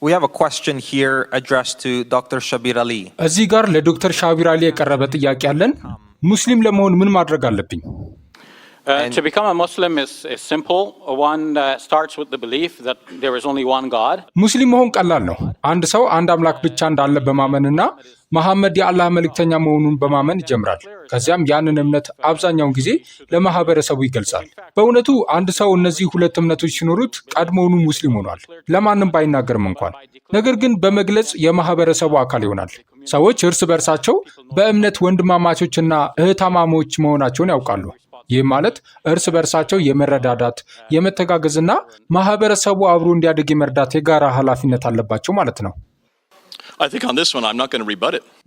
We have a question here addressed to Dr. Shabir Ali. እዚህ ጋር ለዶክተር ሻቢር አሊ የቀረበ ጥያቄ አለን። ሙስሊም ለመሆን ምን ማድረግ አለብኝ? To become a Muslim is simple. One starts with the belief that there is only one God. ሙስሊም መሆን ቀላል ነው። አንድ ሰው አንድ አምላክ ብቻ እንዳለ በማመንና መሐመድ የአላህ መልእክተኛ መሆኑን በማመን ይጀምራል። ከዚያም ያንን እምነት አብዛኛውን ጊዜ ለማህበረሰቡ ይገልጻል። በእውነቱ አንድ ሰው እነዚህ ሁለት እምነቶች ሲኖሩት ቀድሞውኑ ሙስሊም ሆኗል፣ ለማንም ባይናገርም እንኳን። ነገር ግን በመግለጽ የማህበረሰቡ አካል ይሆናል። ሰዎች እርስ በርሳቸው በእምነት ወንድማማቾችና እህታማሞች መሆናቸውን ያውቃሉ። ይህ ማለት እርስ በርሳቸው የመረዳዳት የመተጋገዝና ማህበረሰቡ አብሮ እንዲያድግ የመርዳት የጋራ ኃላፊነት አለባቸው ማለት ነው።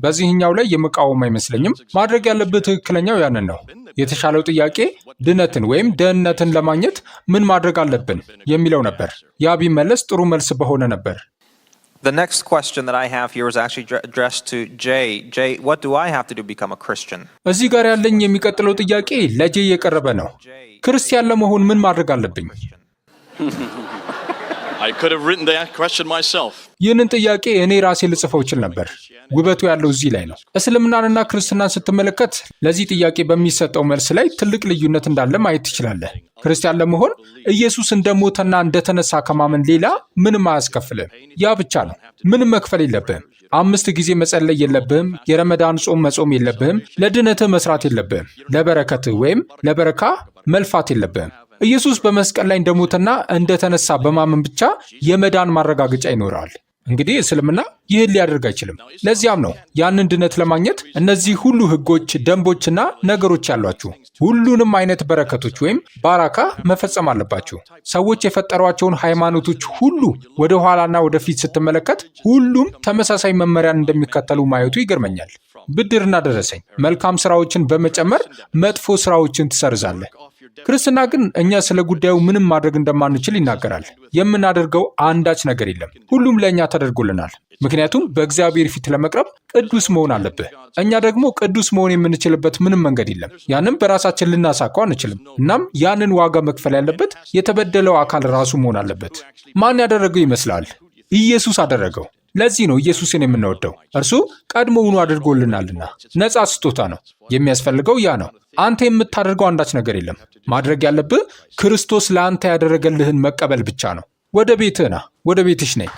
በዚህኛው ላይ የመቃወም አይመስለኝም። ማድረግ ያለበት ትክክለኛው ያንን ነው። የተሻለው ጥያቄ ድነትን ወይም ደህንነትን ለማግኘት ምን ማድረግ አለብን የሚለው ነበር። ያ ቢመለስ ጥሩ መልስ በሆነ ነበር። The next question that I have here is actually addressed to Jay. Jay, what do I have to do to become a Christian? እዚህ ጋር ያለኝ የሚቀጥለው ጥያቄ ለጄ የቀረበ ነው። ክርስቲያን ለመሆን ምን ማድረግ አለብኝ? I could have written that question myself. ይህንን ጥያቄ እኔ ራሴ ልጽፈው እችል ነበር። ውበቱ ያለው እዚህ ላይ ነው። እስልምናንና ክርስትናን ስትመለከት ለዚህ ጥያቄ በሚሰጠው መልስ ላይ ትልቅ ልዩነት እንዳለ ማየት ትችላለህ። ክርስቲያን ለመሆን ኢየሱስ እንደሞተና እንደተነሳ ከማመን ሌላ ምንም አያስከፍልም። ያ ብቻ ነው። ምንም መክፈል የለብህም። 5 ጊዜ መጸለይ የለብህም። የረመዳን ጾም መጾም የለብህም። ለድነትህ መስራት የለብህም። ለበረከትህ ወይም ለበረካ መልፋት የለብህም። ኢየሱስ በመስቀል ላይ እንደሞተና እንደተነሳ በማመን ብቻ የመዳን ማረጋገጫ ይኖራል። እንግዲህ እስልምና ይህን ሊያደርግ አይችልም። ለዚያም ነው ያንን ድነት ለማግኘት እነዚህ ሁሉ ህጎች፣ ደንቦችና ነገሮች ያሏችሁ። ሁሉንም አይነት በረከቶች ወይም ባራካ መፈጸም አለባችሁ። ሰዎች የፈጠሯቸውን ሃይማኖቶች ሁሉ ወደ ኋላና ወደፊት ስትመለከት ሁሉም ተመሳሳይ መመሪያን እንደሚከተሉ ማየቱ ይገርመኛል። ብድርና ደረሰኝ፣ መልካም ስራዎችን በመጨመር መጥፎ ስራዎችን ትሰርዛለህ። ክርስትና ግን እኛ ስለ ጉዳዩ ምንም ማድረግ እንደማንችል ይናገራል። የምናደርገው አንዳች ነገር የለም። ሁሉም ለእኛ ተደርጎልናል። ምክንያቱም በእግዚአብሔር ፊት ለመቅረብ ቅዱስ መሆን አለብህ። እኛ ደግሞ ቅዱስ መሆን የምንችልበት ምንም መንገድ የለም። ያንም በራሳችን ልናሳካው አንችልም። እናም ያንን ዋጋ መክፈል ያለበት የተበደለው አካል ራሱ መሆን አለበት። ማን ያደረገው ይመስላል? ኢየሱስ አደረገው። ለዚህ ነው ኢየሱስን የምንወደው። እርሱ ቀድሞውኑ አድርጎልናልና ነፃ ስጦታ ነው። የሚያስፈልገው ያ ነው። አንተ የምታደርገው አንዳች ነገር የለም። ማድረግ ያለብህ ክርስቶስ ለአንተ ያደረገልህን መቀበል ብቻ ነው። ወደ ቤትህ ና፣ ወደ ቤትሽ ነይ።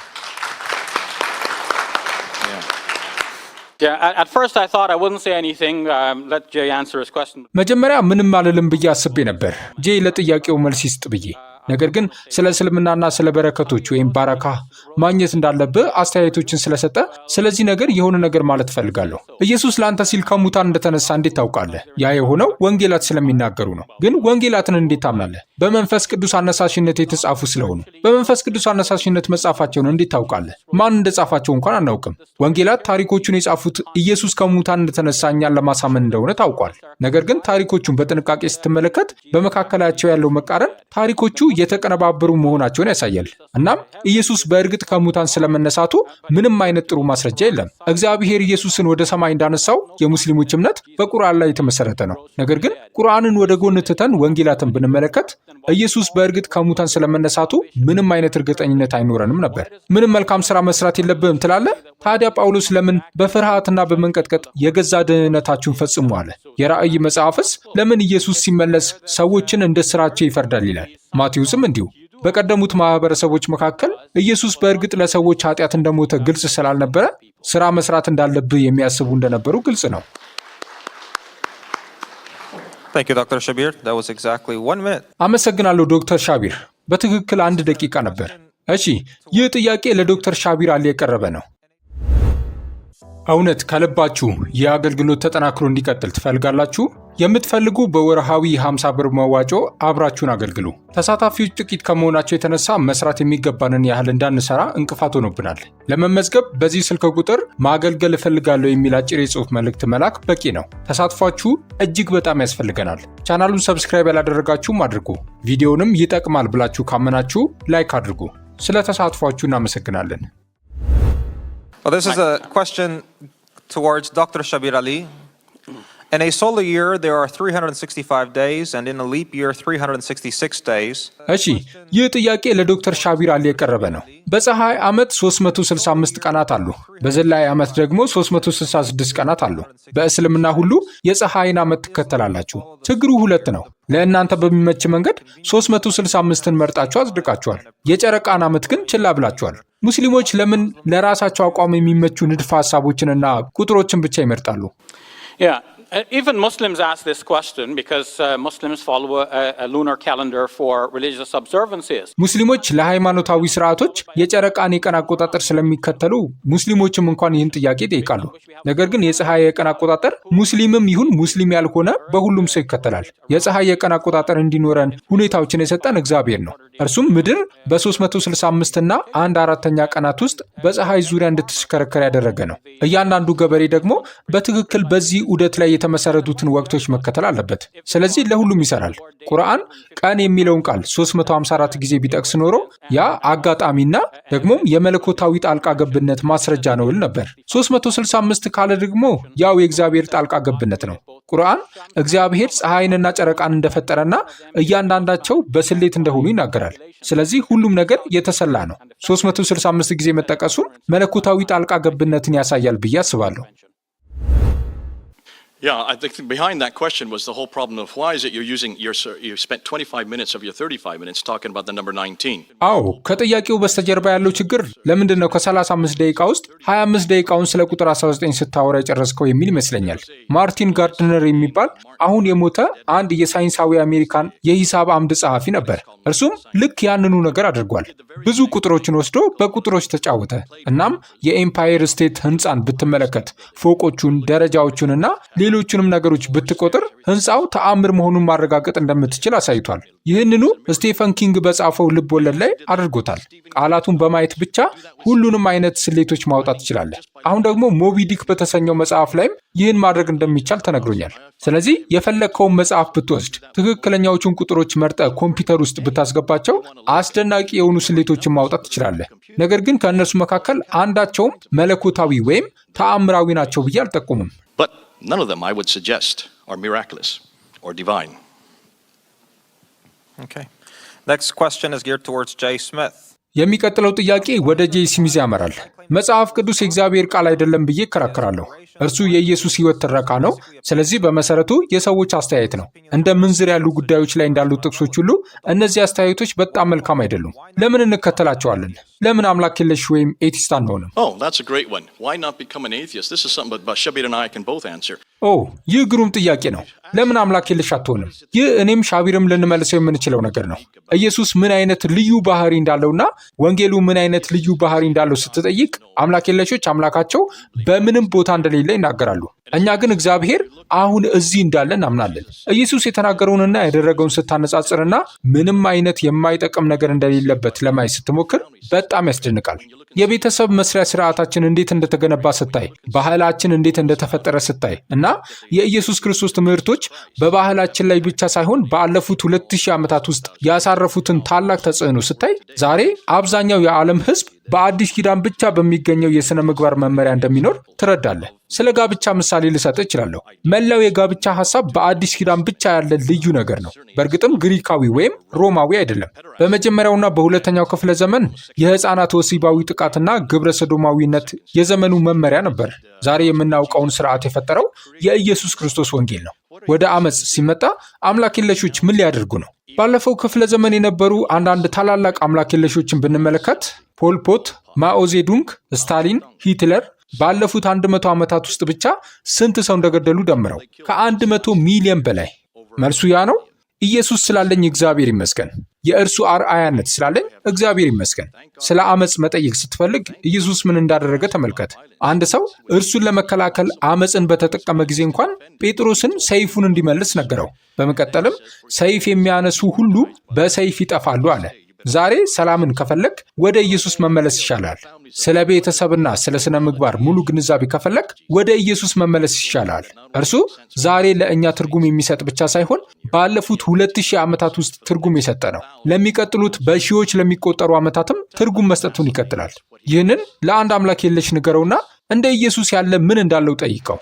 At first I thought I wouldn't say anything. Let Jay answer his question. መጀመሪያ ምንም አልልም ብዬ አስቤ ነበር፣ ጄ ለጥያቄው መልስ ይስጥ ብዬ። ነገር ግን ስለ እስልምናና ስለ በረከቶች ወይም ባረካ ማግኘት እንዳለብህ አስተያየቶችን ስለሰጠ ስለዚህ ነገር የሆነ ነገር ማለት እፈልጋለሁ። ኢየሱስ ለአንተ ሲል ከሙታን እንደተነሳ እንዴት ታውቃለህ? ያ የሆነው ወንጌላት ስለሚናገሩ ነው። ግን ወንጌላትን እንዴት ታምናለህ? በመንፈስ ቅዱስ አነሳሽነት የተጻፉ ስለሆኑ። በመንፈስ ቅዱስ አነሳሽነት መጻፋቸውን እንዴት ታውቃለህ? ማን እንደጻፋቸው እንኳን አናውቅም። ወንጌላት ታሪኮቹን የጻፉት ኢየሱስ ከሙታን እንደተነሳ እኛን ለማሳመን እንደሆነ ታውቋል። ነገር ግን ታሪኮቹን በጥንቃቄ ስትመለከት በመካከላቸው ያለው መቃረን ታሪኮቹ የተቀነባበሩ መሆናቸውን ያሳያል። እናም ኢየሱስ በእርግጥ ከሙታን ስለመነሳቱ ምንም አይነት ጥሩ ማስረጃ የለም። እግዚአብሔር ኢየሱስን ወደ ሰማይ እንዳነሳው የሙስሊሞች እምነት በቁርአን ላይ የተመሰረተ ነው። ነገር ግን ቁርአንን ወደ ጎን ትተን ወንጌላትን ብንመለከት ኢየሱስ በእርግጥ ከሙታን ስለመነሳቱ ምንም አይነት እርግጠኝነት አይኖረንም ነበር። ምንም መልካም ስራ መስራት የለብህም ትላለህ? ታዲያ ጳውሎስ ለምን በፍርሃትና በመንቀጥቀጥ የገዛ ድህነታችሁን ፈጽሙ አለ? የራእይ መጽሐፍስ ለምን ኢየሱስ ሲመለስ ሰዎችን እንደ ስራቸው ይፈርዳል ይላል? ማቴዎስም እንዲሁ። በቀደሙት ማህበረሰቦች መካከል ኢየሱስ በእርግጥ ለሰዎች ኃጢአት እንደሞተ ግልጽ ስላልነበረ ስራ መስራት እንዳለብህ የሚያስቡ እንደነበሩ ግልጽ ነው። Thank you, Dr. Shabir. That was exactly 1 minute. አመሰግናለሁ ዶክተር ሻቢር። በትክክል 1 ደቂቃ ነበር። እሺ፣ ይህ ጥያቄ ለዶክተር ሻቢር አሊ የቀረበ ነው። እውነት ከልባችሁ ይህ አገልግሎት ተጠናክሮ እንዲቀጥል ትፈልጋላችሁ? የምትፈልጉ በወርሃዊ 50 ብር መዋጮ አብራችሁን አገልግሉ። ተሳታፊዎች ጥቂት ከመሆናቸው የተነሳ መስራት የሚገባንን ያህል እንዳንሰራ እንቅፋት ሆኖብናል። ለመመዝገብ በዚህ ስልክ ቁጥር ማገልገል እፈልጋለሁ የሚል አጭር የጽሑፍ መልእክት መላክ በቂ ነው። ተሳትፏችሁ እጅግ በጣም ያስፈልገናል። ቻናሉን ሰብስክራይብ ያላደረጋችሁም አድርጉ። ቪዲዮንም ይጠቅማል ብላችሁ ካመናችሁ ላይክ አድርጉ። ስለ ተሳትፏችሁ እናመሰግናለን። Well, this is a question towards Dr. Shabir Ali. In a solar year, there are 365 days, and in a leap year, 366 days. እሺ ይህ ጥያቄ ለዶክተር ሻቢር አሊ የቀረበ ነው። በፀሐይ ዓመት 365 ቀናት አሉ። በዘላይ ዓመት ደግሞ 366 ቀናት አሉ። በእስልምና ሁሉ የፀሐይን ዓመት ትከተላላችሁ። ችግሩ ሁለት ነው። ለእናንተ በሚመች መንገድ 365ን መርጣችሁ አጽድቃችኋል። የጨረቃን ዓመት ግን ችላ ብላችኋል። ሙስሊሞች ለምን ለራሳቸው አቋም የሚመቹ ንድፈ ሐሳቦችንና ቁጥሮችን ብቻ ይመርጣሉ? Yeah. Even Muslims ask this question because Muslims follow a lunar calendar for religious observances. ሙስሊሞች ለሃይማኖታዊ ስርዓቶች የጨረቃን የቀን አቆጣጠር ስለሚከተሉ ሙስሊሞችም እንኳን ይህን ጥያቄ ይጠይቃሉ። ነገር ግን የፀሐይ የቀን አቆጣጠር ሙስሊምም ይሁን ሙስሊም ያልሆነ በሁሉም ሰው ይከተላል። የፀሐይ የቀን አቆጣጠር እንዲኖረን ሁኔታዎችን የሰጠን እግዚአብሔር ነው። እርሱም ምድር በ365 እና 1/4ኛ ቀናት ውስጥ በፀሐይ ዙሪያ እንድትሽከረከር ያደረገ ነው። እያንዳንዱ ገበሬ ደግሞ በትክክል በዚህ ዑደት ላይ የተመሰረቱትን ወቅቶች መከተል አለበት። ስለዚህ ለሁሉም ይሰራል። ቁርአን ቀን የሚለውን ቃል 354 ጊዜ ቢጠቅስ ኖሮ ያ አጋጣሚና ደግሞም የመለኮታዊ ጣልቃ ገብነት ማስረጃ ነው እል ነበር። 365 ካለ ደግሞ ያው የእግዚአብሔር ጣልቃ ገብነት ነው። ቁርአን እግዚአብሔር ፀሐይንና ጨረቃን እንደፈጠረና እያንዳንዳቸው በስሌት እንደሆኑ ይናገራል። ስለዚህ ሁሉም ነገር የተሰላ ነው። 365 ጊዜ መጠቀሱን መለኮታዊ ጣልቃ ገብነትን ያሳያል ብዬ አስባለሁ። Yeah, I think behind that question was the whole problem of why is it you spent 25 minutes of your 35 minutes talking about the number 19. አዎ ከጥያቄው በስተጀርባ ያለው ችግር ለምንድን ነው ከ35 ደቂቃ ውስጥ 25 ደቂቃውን ስለ ቁጥር 19 ስታወራ የጨረስከው የሚል ይመስለኛል። ማርቲን ጋርድነር የሚባል አሁን የሞተ አንድ የሳይንሳዊ አሜሪካን የሂሳብ አምድ ጸሐፊ ነበር። እርሱም ልክ ያንኑ ነገር አድርጓል። ብዙ ቁጥሮችን ወስዶ በቁጥሮች ተጫወተ። እናም የኤምፓየር ስቴት ህንፃን ብትመለከት ፎቆቹን፣ ደረጃዎቹንና ሌሎቹንም ነገሮች ብትቆጥር ህንፃው ተአምር መሆኑን ማረጋገጥ እንደምትችል አሳይቷል። ይህንኑ ስቴፈን ኪንግ በጻፈው ልብ ወለድ ላይ አድርጎታል። ቃላቱን በማየት ብቻ ሁሉንም አይነት ስሌቶች ማውጣት ትችላለህ። አሁን ደግሞ ሞቢ ዲክ በተሰኘው መጽሐፍ ላይም ይህን ማድረግ እንደሚቻል ተነግሮኛል። ስለዚህ የፈለግከውን መጽሐፍ ብትወስድ ትክክለኛዎቹን ቁጥሮች መርጠ ኮምፒውተር ውስጥ ብታስገባቸው አስደናቂ የሆኑ ስሌቶችን ማውጣት ትችላለህ። ነገር ግን ከእነርሱ መካከል አንዳቸውም መለኮታዊ ወይም ተአምራዊ ናቸው ብዬ አልጠቁምም። But none of them I would suggest are miraculous or divine. Okay. Next question is geared towards Jay Smith. የሚቀጥለው ጥያቄ ወደ ጄይ ስሚዝ ያመራል። መጽሐፍ ቅዱስ የእግዚአብሔር ቃል አይደለም ብዬ እከራከራለሁ። እርሱ የኢየሱስ ሕይወት ትረካ ነው። ስለዚህ በመሰረቱ የሰዎች አስተያየት ነው። እንደ ምንዝር ያሉ ጉዳዮች ላይ እንዳሉት ጥቅሶች ሁሉ እነዚህ አስተያየቶች በጣም መልካም አይደሉም። ለምን እንከተላቸዋለን? ለምን አምላክ የለሽ ወይም ኤቲስት አንሆንም? Oh, that's a great one. Why not become an atheist? This is something that Shabir and I can both answer. ይህ ግሩም ጥያቄ ነው። ለምን አምላክ የለሽ አትሆንም? ይህ እኔም ሻቢርም ልንመልሰው የምንችለው ነገር ነው። ኢየሱስ ምን አይነት ልዩ ባህሪ እንዳለውና ወንጌሉ ምን አይነት ልዩ ባህሪ እንዳለው ስትጠይቅ አምላክ የለሾች አምላካቸው በምንም ቦታ እንደሌለ ይናገራሉ። እኛ ግን እግዚአብሔር አሁን እዚህ እንዳለ እናምናለን። ኢየሱስ የተናገረውንና ያደረገውን ስታነጻጽርና ምንም አይነት የማይጠቅም ነገር እንደሌለበት ለማየት ስትሞክር በጣም ያስደንቃል። የቤተሰብ መስሪያ ስርዓታችን እንዴት እንደተገነባ ስታይ፣ ባህላችን እንዴት እንደተፈጠረ ስታይ እና የኢየሱስ ክርስቶስ ትምህርቶች በባህላችን ላይ ብቻ ሳይሆን ባለፉት 2000 ዓመታት ውስጥ ያሳረፉትን ታላቅ ተጽዕኖ ስታይ ዛሬ አብዛኛው የዓለም ሕዝብ በአዲስ ኪዳን ብቻ በሚገኘው የሥነ ምግባር መመሪያ እንደሚኖር ትረዳለህ። ስለ ጋብቻ ምሳሌ ልሰጥ እችላለሁ። መላው የጋብቻ ሐሳብ በአዲስ ኪዳን ብቻ ያለ ልዩ ነገር ነው። በእርግጥም ግሪካዊ ወይም ሮማዊ አይደለም። በመጀመሪያውና በሁለተኛው ክፍለ ዘመን የሕፃናት ወሲባዊ ጥቃትና ግብረ ሰዶማዊነት የዘመኑ መመሪያ ነበር። ዛሬ የምናውቀውን ስርዓት የፈጠረው የኢየሱስ ክርስቶስ ወንጌል ነው። ወደ አመፅ ሲመጣ አምላክ የለሾች ምን ሊያደርጉ ነው? ባለፈው ክፍለ ዘመን የነበሩ አንዳንድ ታላላቅ አምላክ የለሾችን ብንመለከት ፖል ፖት፣ ማኦዜዱንግ፣ ስታሊን፣ ሂትለር ባለፉት 100 ዓመታት ውስጥ ብቻ ስንት ሰው እንደገደሉ ደምረው ከ100 ሚሊዮን በላይ። መልሱ ያ ነው። ኢየሱስ ስላለኝ እግዚአብሔር ይመስገን። የእርሱ አርአያነት ስላለኝ እግዚአብሔር ይመስገን። ስለ አመፅ መጠየቅ ስትፈልግ ኢየሱስ ምን እንዳደረገ ተመልከት። አንድ ሰው እርሱን ለመከላከል አመፅን በተጠቀመ ጊዜ እንኳን ጴጥሮስን ሰይፉን እንዲመልስ ነገረው። በመቀጠልም ሰይፍ የሚያነሱ ሁሉ በሰይፍ ይጠፋሉ አለ። ዛሬ ሰላምን ከፈለግ ወደ ኢየሱስ መመለስ ይሻላል። ስለ ቤተሰብና ስለ ስነ ምግባር ሙሉ ግንዛቤ ከፈለግ ወደ ኢየሱስ መመለስ ይሻላል። እርሱ ዛሬ ለእኛ ትርጉም የሚሰጥ ብቻ ሳይሆን ባለፉት 2000 ዓመታት ውስጥ ትርጉም የሰጠ ነው። ለሚቀጥሉት በሺዎች ለሚቆጠሩ ዓመታትም ትርጉም መስጠቱን ይቀጥላል። ይህንን ለአንድ አምላክ የለሽ ንገረውና እንደ ኢየሱስ ያለ ምን እንዳለው ጠይቀው።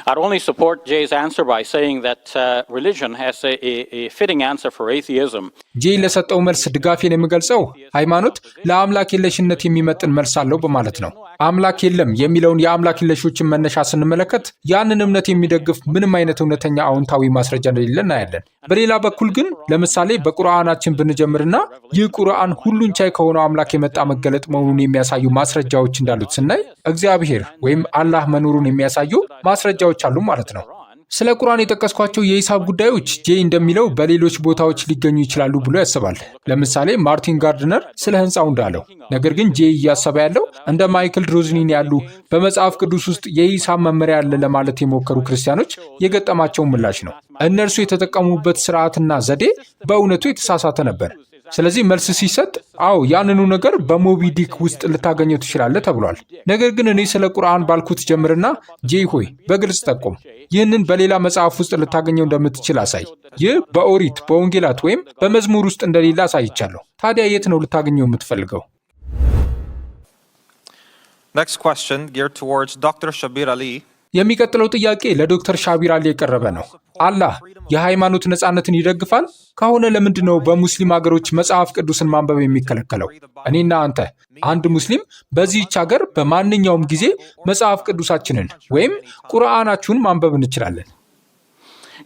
I'd only support Jay's answer by saying that religion has a fitting answer for atheism. ጄይ ለሰጠው መልስ ድጋፌን የምገልጸው ሃይማኖት ለአምላክ የለሽነት የሚመጥን መልስ አለው በማለት ነው። አምላክ የለም የሚለውን የአምላክ የለሾችን መነሻ ስንመለከት ያንን እምነት የሚደግፍ ምንም አይነት እውነተኛ አዎንታዊ ማስረጃ እንደሌለ እናያለን። በሌላ በኩል ግን ለምሳሌ በቁርአናችን ብንጀምርና ይህ ቁርአን ሁሉን ቻይ ከሆነው አምላክ የመጣ መገለጥ መሆኑን የሚያሳዩ ማስረጃዎች እንዳሉት ስናይ እግዚአብሔር ወይም አላህ መኖሩን የሚያሳዩ ማስረጃዎች አሉ ማለት ነው። ስለ ቁርአን የጠቀስኳቸው የሂሳብ ጉዳዮች ጄይ እንደሚለው በሌሎች ቦታዎች ሊገኙ ይችላሉ ብሎ ያስባል። ለምሳሌ ማርቲን ጋርድነር ስለ ህንፃው እንዳለው። ነገር ግን ጄይ እያሰበ ያለው እንደ ማይክል ድሮዝኒን ያሉ በመጽሐፍ ቅዱስ ውስጥ የሂሳብ መመሪያ አለ ለማለት የሞከሩ ክርስቲያኖች የገጠማቸውን ምላሽ ነው። እነርሱ የተጠቀሙበት ስርዓትና ዘዴ በእውነቱ የተሳሳተ ነበር። ስለዚህ መልስ ሲሰጥ አዎ ያንኑ ነገር በሞቢ ዲክ ውስጥ ልታገኘው ትችላለህ ተብሏል። ነገር ግን እኔ ስለ ቁርአን ባልኩት ጀምርና ጄይ ሆይ በግልጽ ጠቁም፣ ይህንን በሌላ መጽሐፍ ውስጥ ልታገኘው እንደምትችል አሳይ። ይህ በኦሪት በወንጌላት ወይም በመዝሙር ውስጥ እንደሌለ አሳይቻለሁ። ታዲያ የት ነው ልታገኘው የምትፈልገው? Next question geared towards Dr. Shabir Ali. የሚቀጥለው ጥያቄ ለዶክተር ሻቢር አሊ የቀረበ ነው። አላህ የሃይማኖት ነጻነትን ይደግፋል? ከሆነ ለምንድን ነው በሙስሊም ሀገሮች መጽሐፍ ቅዱስን ማንበብ የሚከለከለው? እኔና አንተ አንድ ሙስሊም በዚህች ሀገር በማንኛውም ጊዜ መጽሐፍ ቅዱሳችንን ወይም ቁርአናችሁን ማንበብ እንችላለን።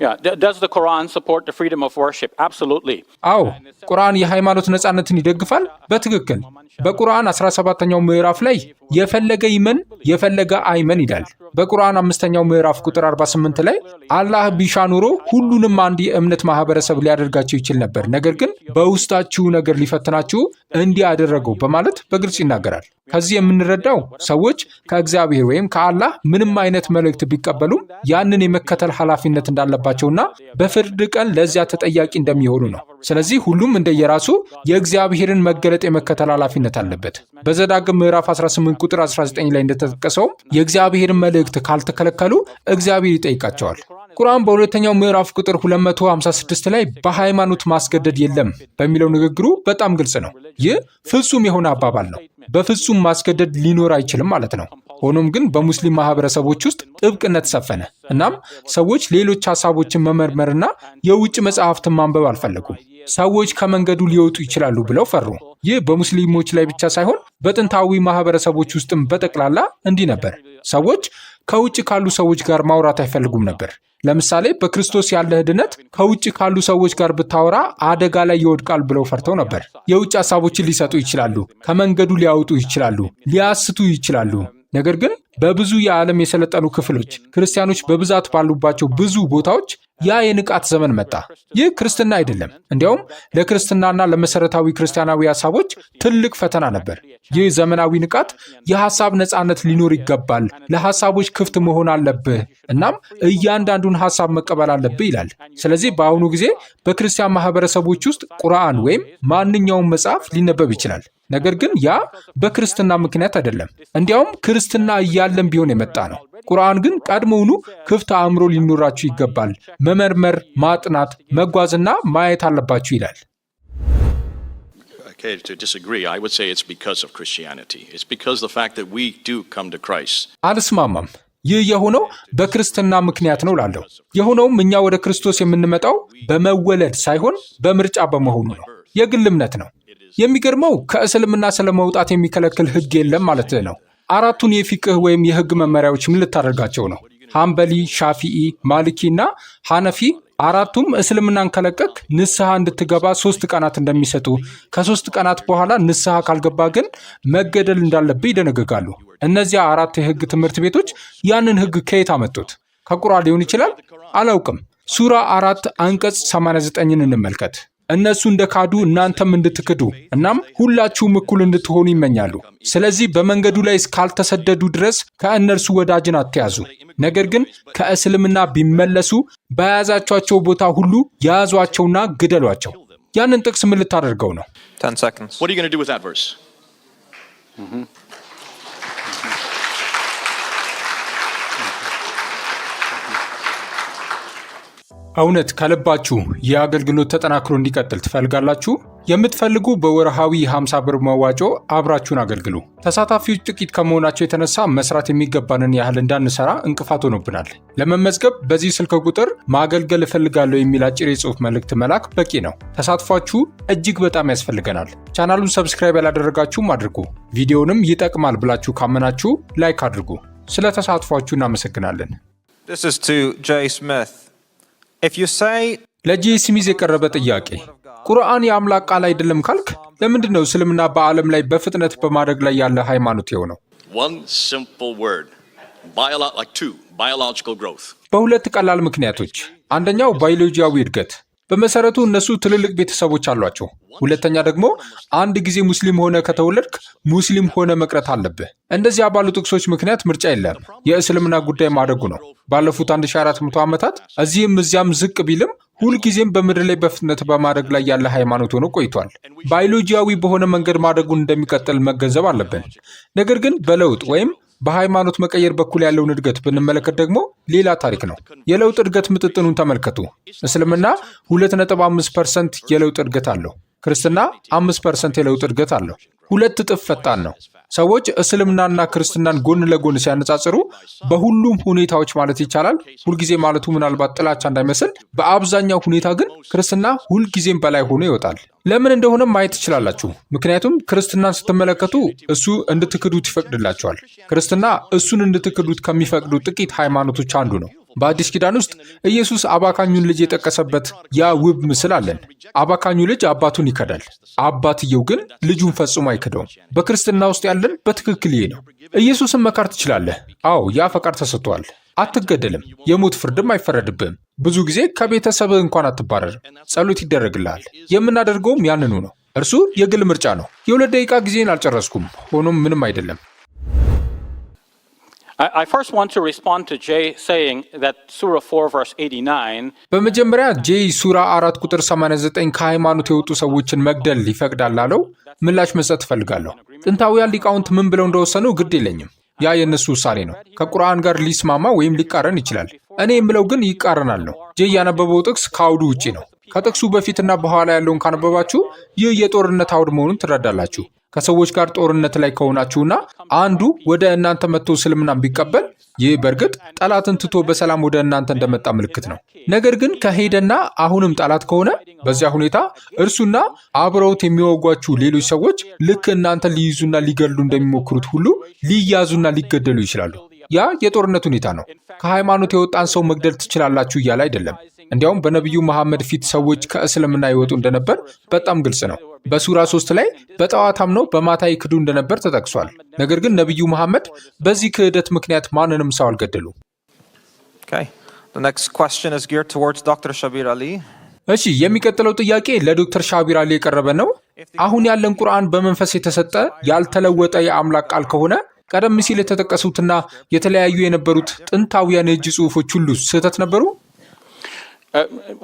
Yeah, does the Quran support the freedom of worship? Absolutely. አዎ ቁርአን የሃይማኖት ነጻነትን ይደግፋል። በትክክል በቁርአን 17ኛው ምዕራፍ ላይ የፈለገ ይመን የፈለገ አይመን ይላል። በቁርአን 5ኛው ምዕራፍ ቁጥር 48 ላይ አላህ ቢሻ ኖሮ ሁሉንም አንድ የእምነት ማህበረሰብ ሊያደርጋቸው ይችል ነበር፣ ነገር ግን በውስጣችሁ ነገር ሊፈትናችሁ እንዲህ አደረገው በማለት በግልጽ ይናገራል። ከዚህ የምንረዳው ሰዎች ከእግዚአብሔር ወይም ከአላህ ምንም አይነት መልእክት ቢቀበሉም ያንን የመከተል ኃላፊነት እንዳለባቸውና በፍርድ ቀን ለዚያ ተጠያቂ እንደሚሆኑ ነው። ስለዚህ ሁሉም እንደየራሱ የእግዚአብሔርን መገለጥ የመከተል ኃላፊነት አለበት። በዘዳግም ምዕራፍ 18 ቁጥር 19 ላይ እንደተጠቀሰው የእግዚአብሔርን መልእክት ካልተከለከሉ እግዚአብሔር ይጠይቃቸዋል። ቁርአን በሁለተኛው ምዕራፍ ቁጥር 256 ላይ በሃይማኖት ማስገደድ የለም በሚለው ንግግሩ በጣም ግልጽ ነው። ይህ ፍጹም የሆነ አባባል ነው። በፍጹም ማስገደድ ሊኖር አይችልም ማለት ነው። ሆኖም ግን በሙስሊም ማህበረሰቦች ውስጥ ጥብቅነት ሰፈነ። እናም ሰዎች ሌሎች ሐሳቦችን መመርመርና የውጭ መጽሐፍትን ማንበብ አልፈለጉም። ሰዎች ከመንገዱ ሊወጡ ይችላሉ ብለው ፈሩ። ይህ በሙስሊሞች ላይ ብቻ ሳይሆን በጥንታዊ ማህበረሰቦች ውስጥም በጠቅላላ እንዲህ ነበር። ሰዎች ከውጭ ካሉ ሰዎች ጋር ማውራት አይፈልጉም ነበር። ለምሳሌ በክርስቶስ ያለህ ድነት ከውጭ ካሉ ሰዎች ጋር ብታወራ አደጋ ላይ ይወድቃል ብለው ፈርተው ነበር። የውጭ ሐሳቦችን ሊሰጡ ይችላሉ፣ ከመንገዱ ሊያወጡ ይችላሉ፣ ሊያስቱ ይችላሉ። ነገር ግን በብዙ የዓለም የሰለጠኑ ክፍሎች ክርስቲያኖች በብዛት ባሉባቸው ብዙ ቦታዎች ያ የንቃት ዘመን መጣ። ይህ ክርስትና አይደለም፣ እንዲያውም ለክርስትናና ለመሰረታዊ ክርስቲያናዊ ሐሳቦች ትልቅ ፈተና ነበር። ይህ ዘመናዊ ንቃት የሐሳብ ነጻነት ሊኖር ይገባል፣ ለሐሳቦች ክፍት መሆን አለብህ፣ እናም እያንዳንዱን ሐሳብ መቀበል አለብህ ይላል። ስለዚህ በአሁኑ ጊዜ በክርስቲያን ማህበረሰቦች ውስጥ ቁርአን ወይም ማንኛውም መጽሐፍ ሊነበብ ይችላል። ነገር ግን ያ በክርስትና ምክንያት አይደለም፣ እንዲያውም ክርስትና እያለም ቢሆን የመጣ ነው። ቁርአን ግን ቀድሞውኑ ክፍት አእምሮ ሊኖራችሁ ይገባል፣ መመርመር፣ ማጥናት፣ መጓዝና ማየት አለባችሁ ይላል። Okay, to disagree, I would say it's because of Christianity. It's because the fact that we do come to Christ. አልስማማም። ይህ የሆነው በክርስትና ምክንያት ነው ላለው። የሆነውም እኛ ወደ ክርስቶስ የምንመጣው በመወለድ ሳይሆን በምርጫ በመሆኑ ነው። የግል እምነት ነው። የሚገርመው ከእስልምና ስለመውጣት የሚከለክል ህግ የለም ማለት ነው። አራቱን የፊቅህ ወይም የህግ መመሪያዎች ምን ልታደርጋቸው ነው? ሐንበሊ፣ ሻፊኢ፣ ማሊኪ እና ሐነፊ አራቱም እስልምናን ከለቀቅ ንስሐ እንድትገባ 3 ቀናት እንደሚሰጡ፣ ከ3 ቀናት በኋላ ንስሐ ካልገባ ግን መገደል እንዳለብህ ይደነግጋሉ። እነዚያ 4 የህግ ትምህርት ቤቶች ያንን ህግ ከየት አመጡት? ከቁርአን ሊሆን ይችላል? አላውቅም። ሱራ 4 አንቀጽ 89ን እንመልከት። እነሱ እንደ ካዱ እናንተም እንድትክዱ እናም ሁላችሁም እኩል እንድትሆኑ ይመኛሉ። ስለዚህ በመንገዱ ላይ እስካልተሰደዱ ድረስ ከእነርሱ ወዳጅን አትያዙ። ነገር ግን ከእስልምና ቢመለሱ በያዛቸው ቦታ ሁሉ ያዟቸውና ግደሏቸው። ያንን ጥቅስ ምን ልታደርገው ነው? 10 seconds. What are you going to do with that verse? እውነት ከልባችሁ ይህ አገልግሎት ተጠናክሮ እንዲቀጥል ትፈልጋላችሁ? የምትፈልጉ በወርሃዊ 50 ብር መዋጮ አብራችሁን አገልግሉ። ተሳታፊዎች ጥቂት ከመሆናቸው የተነሳ መስራት የሚገባንን ያህል እንዳንሰራ እንቅፋት ሆኖብናል። ለመመዝገብ በዚህ ስልክ ቁጥር ማገልገል እፈልጋለሁ የሚል አጭር የጽሑፍ መልእክት መላክ በቂ ነው። ተሳትፏችሁ እጅግ በጣም ያስፈልገናል። ቻናሉን ሰብስክራይብ ያላደረጋችሁም አድርጉ። ቪዲዮውንም ይጠቅማል ብላችሁ ካመናችሁ ላይክ አድርጉ። ስለ ተሳትፏችሁ እናመሰግናለን። This is to Jay Smith. If you say ለጄ ስሚዝ የቀረበ ጥያቄ፣ ቁርአን የአምላክ ቃል አይደለም ካልክ ለምንድን ነው እስልምና በዓለም ላይ በፍጥነት በማደግ ላይ ያለ ሃይማኖት የሆነው? One simple word. Biological growth. በሁለት ቀላል ምክንያቶች። አንደኛው ባዮሎጂያዊ እድገት። በመሰረቱ እነሱ ትልልቅ ቤተሰቦች አሏቸው። ሁለተኛ ደግሞ አንድ ጊዜ ሙስሊም ሆነ ከተወለድክ ሙስሊም ሆነ መቅረት አለብህ። እንደዚያ ባሉ ጥቅሶች ምክንያት ምርጫ የለም። የእስልምና ጉዳይ ማደጉ ነው። ባለፉት 1400 ዓመታት እዚህም እዚያም ዝቅ ቢልም ሁልጊዜም በምድር ላይ በፍጥነት በማደግ ላይ ያለ ሃይማኖት ሆኖ ቆይቷል። ባዮሎጂያዊ በሆነ መንገድ ማደጉን እንደሚቀጥል መገንዘብ አለብን። ነገር ግን በለውጥ ወይም በሃይማኖት መቀየር በኩል ያለውን እድገት ብንመለከት ደግሞ ሌላ ታሪክ ነው። የለውጥ እድገት ምጥጥኑን ተመልከቱ። እስልምና 2.5% የለውጥ እድገት አለው። ክርስትና 5% የለውጥ እድገት አለው። 2 እጥፍ ፈጣን ነው። ሰዎች እስልምናና ክርስትናን ጎን ለጎን ሲያነጻጽሩ በሁሉም ሁኔታዎች ማለት ይቻላል፣ ሁልጊዜ ማለቱ ምናልባት ጥላቻ እንዳይመስል፣ በአብዛኛው ሁኔታ ግን ክርስትና ሁልጊዜም በላይ ሆኖ ይወጣል። ለምን እንደሆነ ማየት ትችላላችሁ። ምክንያቱም ክርስትናን ስትመለከቱ እሱ እንድትክዱት ይፈቅድላቸዋል። ክርስትና እሱን እንድትክዱት ከሚፈቅዱ ጥቂት ሃይማኖቶች አንዱ ነው። በአዲስ ኪዳን ውስጥ ኢየሱስ አባካኙን ልጅ የጠቀሰበት ያ ውብ ምስል አለን። አባካኙ ልጅ አባቱን ይከዳል፣ አባትየው ግን ልጁን ፈጽሞ አይክደውም። በክርስትና ውስጥ ያለን በትክክል ይሄ ነው። ኢየሱስን መካር ትችላለህ። አዎ፣ ያ ፈቃድ ተሰጥቷል። አትገደልም፣ የሞት ፍርድም አይፈረድብህም። ብዙ ጊዜ ከቤተሰብህ እንኳን አትባረርም። ጸሎት ይደረግልሃል። የምናደርገውም ያንኑ ነው። እርሱ የግል ምርጫ ነው። የ2 ደቂቃ ጊዜን አልጨረስኩም። ሆኖም ምንም አይደለም። I first want to respond to Jay saying that Surah 4 verse 89 በመጀመሪያ ጄይ ሱራ 4 ቁጥር 89 ከሃይማኖት የወጡ ሰዎችን መግደል ይፈቅዳል ላለው ምላሽ መስጠት እፈልጋለሁ። ጥንታውያን ሊቃውንት ምን ብለው እንደወሰኑ ግድ የለኝም። ያ የእነሱ ውሳኔ ነው። ከቁርአን ጋር ሊስማማ ወይም ሊቃረን ይችላል። እኔ የምለው ግን ይቃረናል ነው። ጄይ ያነበበው ጥቅስ ከአውዱ ውጪ ነው። ከጥቅሱ በፊትና በኋላ ያለውን ካነበባችሁ ይህ የጦርነት አውድ መሆኑን ትረዳላችሁ። ከሰዎች ጋር ጦርነት ላይ ከሆናችሁና አንዱ ወደ እናንተ መጥቶ እስልምናን ቢቀበል ይህ በእርግጥ ጠላትን ትቶ በሰላም ወደ እናንተ እንደመጣ ምልክት ነው። ነገር ግን ከሄደና አሁንም ጠላት ከሆነ በዚያ ሁኔታ እርሱና አብረውት የሚወጓችሁ ሌሎች ሰዎች ልክ እናንተ ሊይዙና ሊገድሉ እንደሚሞክሩት ሁሉ ሊያዙና ሊገደሉ ይችላሉ። ያ የጦርነት ሁኔታ ነው። ከሃይማኖት የወጣን ሰው መግደል ትችላላችሁ እያለ አይደለም። እንዲያውም በነቢዩ መሐመድ ፊት ሰዎች ከእስልምና ይወጡ እንደነበር በጣም ግልጽ ነው። በሱራ 3 ላይ በጠዋት አምነው በማታ ይክዱ እንደነበር ተጠቅሷል። ነገር ግን ነቢዩ መሐመድ በዚህ ክህደት ምክንያት ማንንም ሰው አልገደሉም። Okay. The next question is geared towards Dr. Shabir Ali. እሺ፣ የሚቀጥለው ጥያቄ ለዶክተር ሻቢር አሊ የቀረበ ነው። አሁን ያለን ቁርአን በመንፈስ የተሰጠ ያልተለወጠ የአምላክ ቃል ከሆነ ቀደም ሲል የተጠቀሱትና የተለያዩ የነበሩት ጥንታውያን የእጅ ጽሑፎች ሁሉ ስህተት ነበሩ?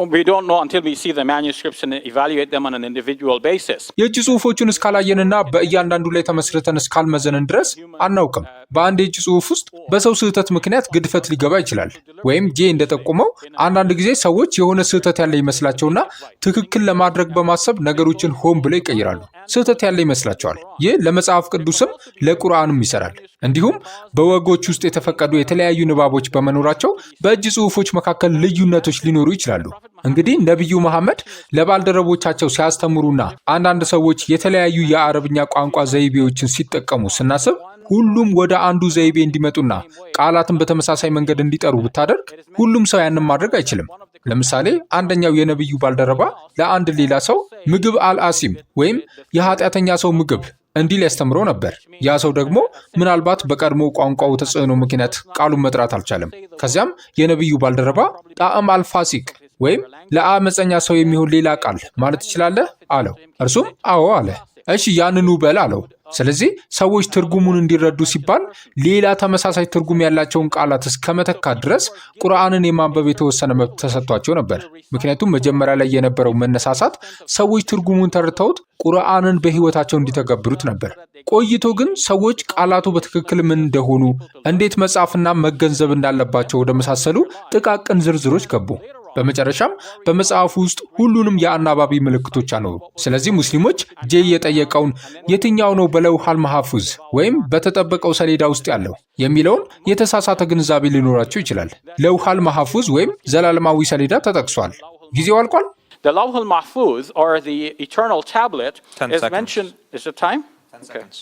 We don't know until we see the manuscripts and evaluate them on an individual basis. የእጅ ጽሑፎቹን እስካላየንና በእያንዳንዱ ላይ ተመስርተን እስካልመዘንን ድረስ አናውቅም። በአንድ የእጅ ጽሑፍ ውስጥ በሰው ስህተት ምክንያት ግድፈት ሊገባ ይችላል። ወይም ጄ እንደጠቆመው አንዳንድ ጊዜ ሰዎች የሆነ ስህተት ያለ ይመስላቸውና ትክክል ለማድረግ በማሰብ ነገሮችን ሆን ብለው ይቀይራሉ። ስህተት ያለ ይመስላቸዋል። ይህ ለመጽሐፍ ቅዱስም ለቁርአንም ይሰራል። እንዲሁም በወጎች ውስጥ የተፈቀዱ የተለያዩ ንባቦች በመኖራቸው በእጅ ጽሑፎች መካከል ልዩነቶች ሊኖሩ ይችላሉ። እንግዲህ ነቢዩ መሐመድ ለባልደረቦቻቸው ሲያስተምሩና አንዳንድ ሰዎች የተለያዩ የአረብኛ ቋንቋ ዘይቤዎችን ሲጠቀሙ ስናስብ ሁሉም ወደ አንዱ ዘይቤ እንዲመጡና ቃላትን በተመሳሳይ መንገድ እንዲጠሩ ብታደርግ ሁሉም ሰው ያንን ማድረግ አይችልም። ለምሳሌ አንደኛው የነቢዩ ባልደረባ ለአንድ ሌላ ሰው ምግብ አልአሲም ወይም የኃጢአተኛ ሰው ምግብ እንዲል ያስተምረው ነበር። ያ ሰው ደግሞ ምናልባት በቀድሞ ቋንቋው ተጽዕኖ ምክንያት ቃሉን መጥራት አልቻለም። ከዚያም የነቢዩ ባልደረባ ጣዕም አልፋሲቅ ወይም ለአመፀኛ ሰው የሚሆን ሌላ ቃል ማለት ትችላለህ አለው። እርሱም አዎ አለ። እሺ ያንኑ በል አለው። ስለዚህ ሰዎች ትርጉሙን እንዲረዱ ሲባል ሌላ ተመሳሳይ ትርጉም ያላቸውን ቃላት እስከመተካት ድረስ ቁርአንን የማንበብ የተወሰነ መብት ተሰጥቷቸው ነበር። ምክንያቱም መጀመሪያ ላይ የነበረው መነሳሳት ሰዎች ትርጉሙን ተረድተውት ቁርአንን በሕይወታቸው እንዲተገብሩት ነበር። ቆይቶ ግን ሰዎች ቃላቱ በትክክል ምን እንደሆኑ፣ እንዴት መጻፍና መገንዘብ እንዳለባቸው ወደ መሳሰሉ ጥቃቅን ዝርዝሮች ገቡ። በመጨረሻም በመጽሐፉ ውስጥ ሁሉንም የአናባቢ ምልክቶች አኖሩ። ስለዚህ ሙስሊሞች ጄ የጠየቀውን የትኛው ነው በለውሃል መሐፉዝ ወይም በተጠበቀው ሰሌዳ ውስጥ ያለው የሚለውን የተሳሳተ ግንዛቤ ሊኖራቸው ይችላል። ለውሃል መሐፉዝ ወይም ዘላለማዊ ሰሌዳ ተጠቅሷል። ጊዜው አልቋል። The Lawh al-Mahfuz, or the eternal tablet, 10 is seconds. mentioned. Is it time? 10 seconds.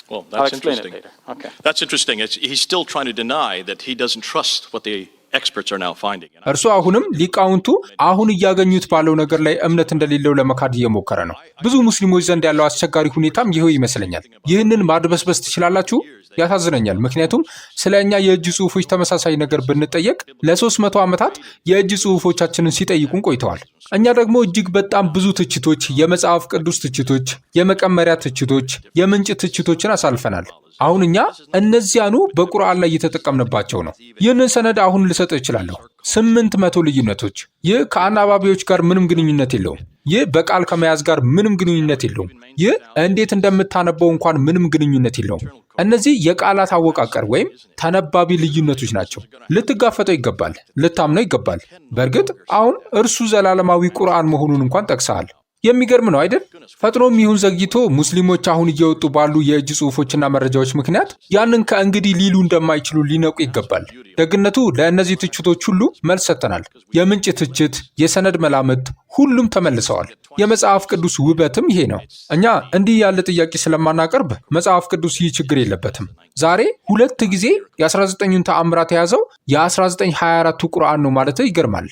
Well, I'll that's explain interesting. it later. Okay. That's interesting. He's still trying to deny that he doesn't trust what the experts are now finding. እርሱ አሁንም ሊቃውንቱ አሁን እያገኙት ባለው ነገር ላይ እምነት እንደሌለው ለመካድ እየሞከረ ነው። ብዙ ሙስሊሞች ዘንድ ያለው አስቸጋሪ ሁኔታም ይኸው ይመስለኛል። ይህንን ማድበስበስ ትችላላችሁ? ያሳዝነኛል። ምክንያቱም ስለ እኛ የእጅ ጽሑፎች ተመሳሳይ ነገር ብንጠየቅ ለ300 ዓመታት የእጅ ጽሑፎቻችንን ሲጠይቁን ቆይተዋል። እኛ ደግሞ እጅግ በጣም ብዙ ትችቶች፣ የመጽሐፍ ቅዱስ ትችቶች፣ የመቀመሪያ ትችቶች፣ የምንጭ ትችቶችን አሳልፈናል። አሁን እኛ እነዚያኑ በቁርአን ላይ እየተጠቀምንባቸው ነው። ይህንን ሰነድ አሁን ልሰጥ እችላለሁ። 800 ልዩነቶች። ይህ ከአናባቢዎች ጋር ምንም ግንኙነት የለውም። ይህ በቃል ከመያዝ ጋር ምንም ግንኙነት የለውም። ይህ እንዴት እንደምታነበው እንኳን ምንም ግንኙነት የለውም። እነዚህ የቃላት አወቃቀር ወይም ተነባቢ ልዩነቶች ናቸው። ልትጋፈጠው ይገባል፣ ልታምነው ይገባል። በእርግጥ አሁን እርሱ ዘላለማዊ ቁርአን መሆኑን እንኳን ጠቅሰሃል። የሚገርም ነው አይደል? ፈጥኖም ይሁን ዘግይቶ ሙስሊሞች አሁን እየወጡ ባሉ የእጅ ጽሑፎችና መረጃዎች ምክንያት ያንን ከእንግዲህ ሊሉ እንደማይችሉ ሊነቁ ይገባል። ደግነቱ ለእነዚህ ትችቶች ሁሉ መልስ ሰጥተናል። የምንጭ ትችት፣ የሰነድ መላምት፣ ሁሉም ተመልሰዋል። የመጽሐፍ ቅዱስ ውበትም ይሄ ነው። እኛ እንዲህ ያለ ጥያቄ ስለማናቀርብ መጽሐፍ ቅዱስ ይህ ችግር የለበትም። ዛሬ 2 ጊዜ የ19ኙን ተአምራት የያዘው የ1924ቱ ቁርአን ነው ማለት ይገርማል።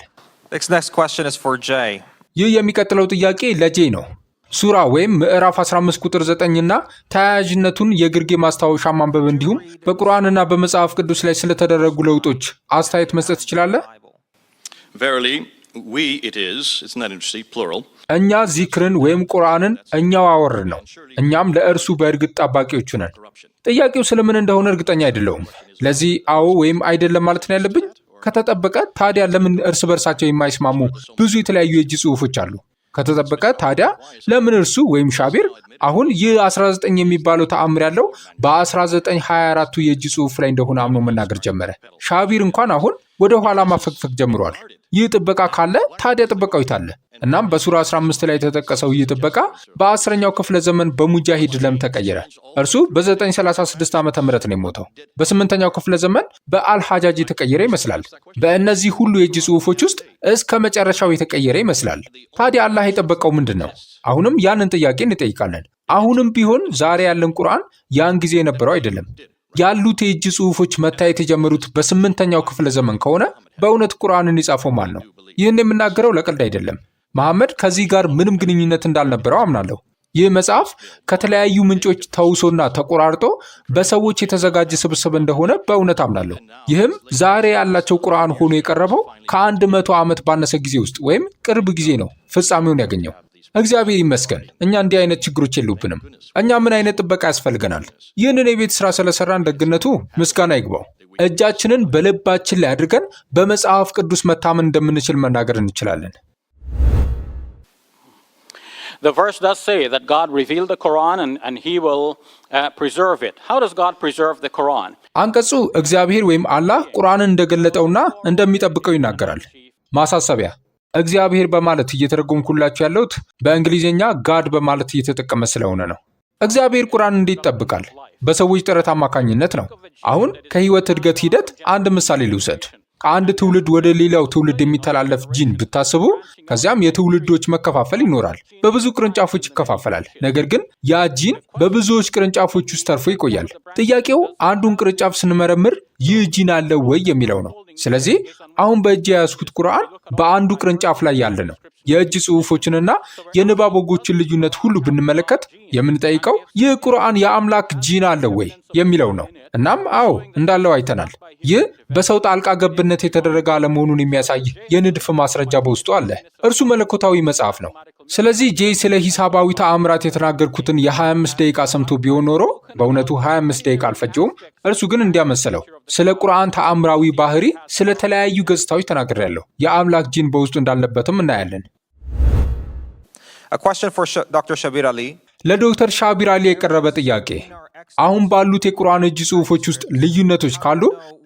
Next question is for Jay. ይህ የሚቀጥለው ጥያቄ ለጄ ነው። ሱራ ወይም ምዕራፍ 15 ቁጥር 9 እና ተያያዥነቱን የግርጌ ማስታወሻ ማንበብ እንዲሁም በቁርአንና በመጽሐፍ ቅዱስ ላይ ስለተደረጉ ለውጦች አስተያየት መስጠት ትችላለህ? Verily, we it is, it's not interesting, plural. እኛ ዚክርን ወይም ቁርአንን እኛው አወርን ነው፣ እኛም ለእርሱ በእርግጥ ጠባቂዎቹ ነን። ጥያቄው ስለምን እንደሆነ እርግጠኛ አይደለሁም። ለዚህ አዎ ወይም አይደለም ማለት ነው ያለብኝ። ከተጠበቀ ታዲያ ለምን እርስ በርሳቸው የማይስማሙ ብዙ የተለያዩ የእጅ ጽሑፎች አሉ? ከተጠበቀ ታዲያ ለምን እርሱ ወይም ሻቢር አሁን ይህ 19 የሚባለው ተአምር ያለው በ1924ቱ የእጅ ጽሑፍ ላይ እንደሆነ አምኖ መናገር ጀመረ? ሻቢር እንኳን አሁን ወደ ኋላ ማፈግፈግ ጀምሯል። ይህ ጥበቃ ካለ ታዲያ ጥበቃው ይታለ? እናም በሱራ 15 ላይ የተጠቀሰው ይህ ጥበቃ በ10ኛው ክፍለ ዘመን በሙጃሂድ ለም ተቀየረ። እርሱ በ936 ዓመተ ምህረት ነው የሞተው። በ8ኛው ክፍለ ዘመን በአልሐጃጅ የተቀየረ ይመስላል። በእነዚህ ሁሉ የእጅ ጽሑፎች ውስጥ እስከ መጨረሻው የተቀየረ ይመስላል። ታዲያ አላህ የጠበቀው ምንድን ነው? አሁንም ያንን ጥያቄ እንጠይቃለን። አሁንም ቢሆን ዛሬ ያለን ቁርአን ያን ጊዜ የነበረው አይደለም። ያሉት የእጅ ጽሑፎች መታየት የጀመሩት በ8ኛው ክፍለ ዘመን ከሆነ በእውነት ቁርአንን የጻፈው ማን ነው? ይህን የምናገረው ለቀልድ አይደለም። መሐመድ ከዚህ ጋር ምንም ግንኙነት እንዳልነበረው አምናለሁ። ይህ መጽሐፍ ከተለያዩ ምንጮች ተውሶና ተቆራርጦ በሰዎች የተዘጋጀ ስብስብ እንደሆነ በእውነት አምናለሁ። ይህም ዛሬ ያላቸው ቁርአን ሆኖ የቀረበው ከ100 ዓመት ባነሰ ጊዜ ውስጥ ወይም ቅርብ ጊዜ ነው ፍጻሜውን ያገኘው። እግዚአብሔር ይመስገን፣ እኛ እንዲህ አይነት ችግሮች የሉብንም። እኛ ምን አይነት ጥበቃ ያስፈልገናል? ይህንን የቤት ሥራ ስለሰራን ደግነቱ ምስጋና ይግባው። እጃችንን በልባችን ላይ አድርገን በመጽሐፍ ቅዱስ መታመን እንደምንችል መናገር እንችላለን። The verse does say that God revealed the Quran and he will preserve it. How does God preserve the Quran? አንቀጹ እግዚአብሔር ወይም አላህ ቁርአንን እንደገለጠውና እንደሚጠብቀው ይናገራል። ማሳሰቢያ፣ እግዚአብሔር በማለት እየተረጎምኩላችሁ ያለሁት በእንግሊዝኛ ጋድ በማለት እየተጠቀመ ስለሆነ ነው። እግዚአብሔር ቁርአን እንዴት ይጠብቃል? በሰዎች ጥረት አማካኝነት ነው። አሁን ከህይወት እድገት ሂደት አንድ ምሳሌ ልውሰድ። ከአንድ ትውልድ ወደ ሌላው ትውልድ የሚተላለፍ ጂን ብታስቡ፣ ከዚያም የትውልዶች መከፋፈል ይኖራል። በብዙ ቅርንጫፎች ይከፋፈላል። ነገር ግን ያ ጂን በብዙዎች ቅርንጫፎች ውስጥ ተርፎ ይቆያል። ጥያቄው አንዱን ቅርንጫፍ ስንመረምር ይህ ጂን አለው ወይ የሚለው ነው። ስለዚህ አሁን በእጅ የያዝኩት ቁርአን በአንዱ ቅርንጫፍ ላይ ያለ ነው። የእጅ ጽሑፎችንና የንባብ ወጎችን ልዩነት ሁሉ ብንመለከት የምንጠይቀው ይህ ቁርአን የአምላክ ጂን አለው ወይ የሚለው ነው። እናም አዎ እንዳለው አይተናል። ይህ በሰው ጣልቃ ገብነት የተደረገ አለመሆኑን የሚያሳይ የንድፍ ማስረጃ በውስጡ አለ። እርሱ መለኮታዊ መጽሐፍ ነው። ስለዚህ ጄይ ስለ ሂሳባዊ ተአምራት የተናገርኩትን የ25 ደቂቃ ሰምቶ ቢሆን ኖሮ በእውነቱ 25 ደቂቃ አልፈጀውም። እርሱ ግን እንዲያመሰለው ስለ ቁርአን ተአምራዊ ባህሪ፣ ስለ ተለያዩ ገጽታዎች ተናግሬያለሁ። የአምላክ ጂን በውስጡ እንዳለበትም እናያለን። A question for Dr. Shabir Ali. ለዶክተር ሻቢር አሊ የቀረበ ጥያቄ፣ አሁን ባሉት የቁርአን እጅ ጽሑፎች ውስጥ ልዩነቶች ካሉ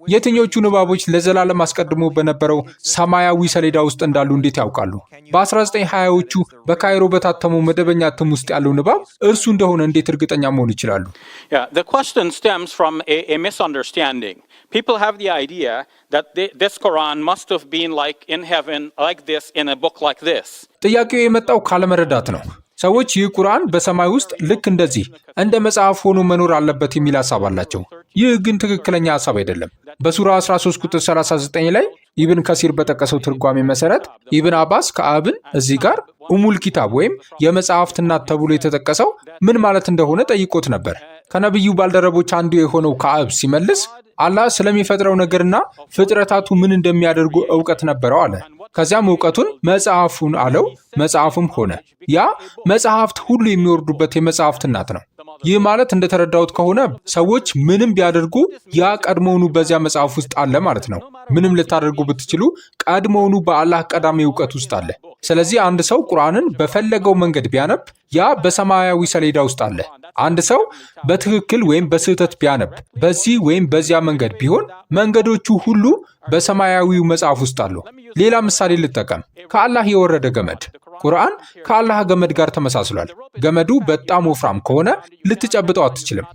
የትኞቹ ንባቦች ለዘላለም አስቀድሞ በነበረው ሰማያዊ ሰሌዳ ውስጥ እንዳሉ እንዴት ያውቃሉ? በ1920ዎቹ በካይሮ በታተመው መደበኛ እትም ውስጥ ያለው ንባብ እርሱ እንደሆነ እንዴት እርግጠኛ መሆን ይችላሉ? Yeah, the question stems from a misunderstanding. People have the idea that this Quran must have been like in heaven, like this, in a book like this. ጥያቄው የመጣው ካለመረዳት ነው። ሰዎች ይህ ቁርአን በሰማይ ውስጥ ልክ እንደዚህ እንደ መጽሐፍ ሆኖ መኖር አለበት የሚል ሐሳብ አላቸው። ይህ ግን ትክክለኛ ሐሳብ አይደለም። በሱራ 13 ቁጥር 39 ላይ ኢብን ከሲር በጠቀሰው ትርጓሜ መሰረት ኢብን አባስ ከአብን እዚህ ጋር ኡሙል ኪታብ ወይም የመጽሐፍት እናት ተብሎ የተጠቀሰው ምን ማለት እንደሆነ ጠይቆት ነበር። ከነቢዩ ባልደረቦች አንዱ የሆነው ከአብ ሲመልስ አላህ ስለሚፈጥረው ነገርና ፍጥረታቱ ምን እንደሚያደርጉ ዕውቀት ነበረው አለ። ከዚያም ዕውቀቱን መጽሐፉን አለው፣ መጽሐፍም ሆነ። ያ መጽሐፍት ሁሉ የሚወርዱበት የመጽሐፍት እናት ነው። ይህ ማለት እንደተረዳሁት ከሆነ ሰዎች ምንም ቢያደርጉ ያ ቀድሞውኑ በዚያ መጽሐፍ ውስጥ አለ ማለት ነው። ምንም ልታደርጉ ብትችሉ ቀድሞውኑ በአላህ ቀዳሚ ዕውቀት ውስጥ አለ። ስለዚህ አንድ ሰው ቁርአንን በፈለገው መንገድ ቢያነብ ያ በሰማያዊ ሰሌዳ ውስጥ አለ። አንድ ሰው በትክክል ወይም በስህተት ቢያነብ በዚህ ወይም በዚያ መንገድ ቢሆን መንገዶቹ ሁሉ በሰማያዊው መጽሐፍ ውስጥ አሉ። ሌላ ምሳሌ ልጠቀም። ከአላህ የወረደ ገመድ። ቁርአን ከአላህ ገመድ ጋር ተመሳስሏል። ገመዱ በጣም ወፍራም ከሆነ ልትጨብጠው አትችልም።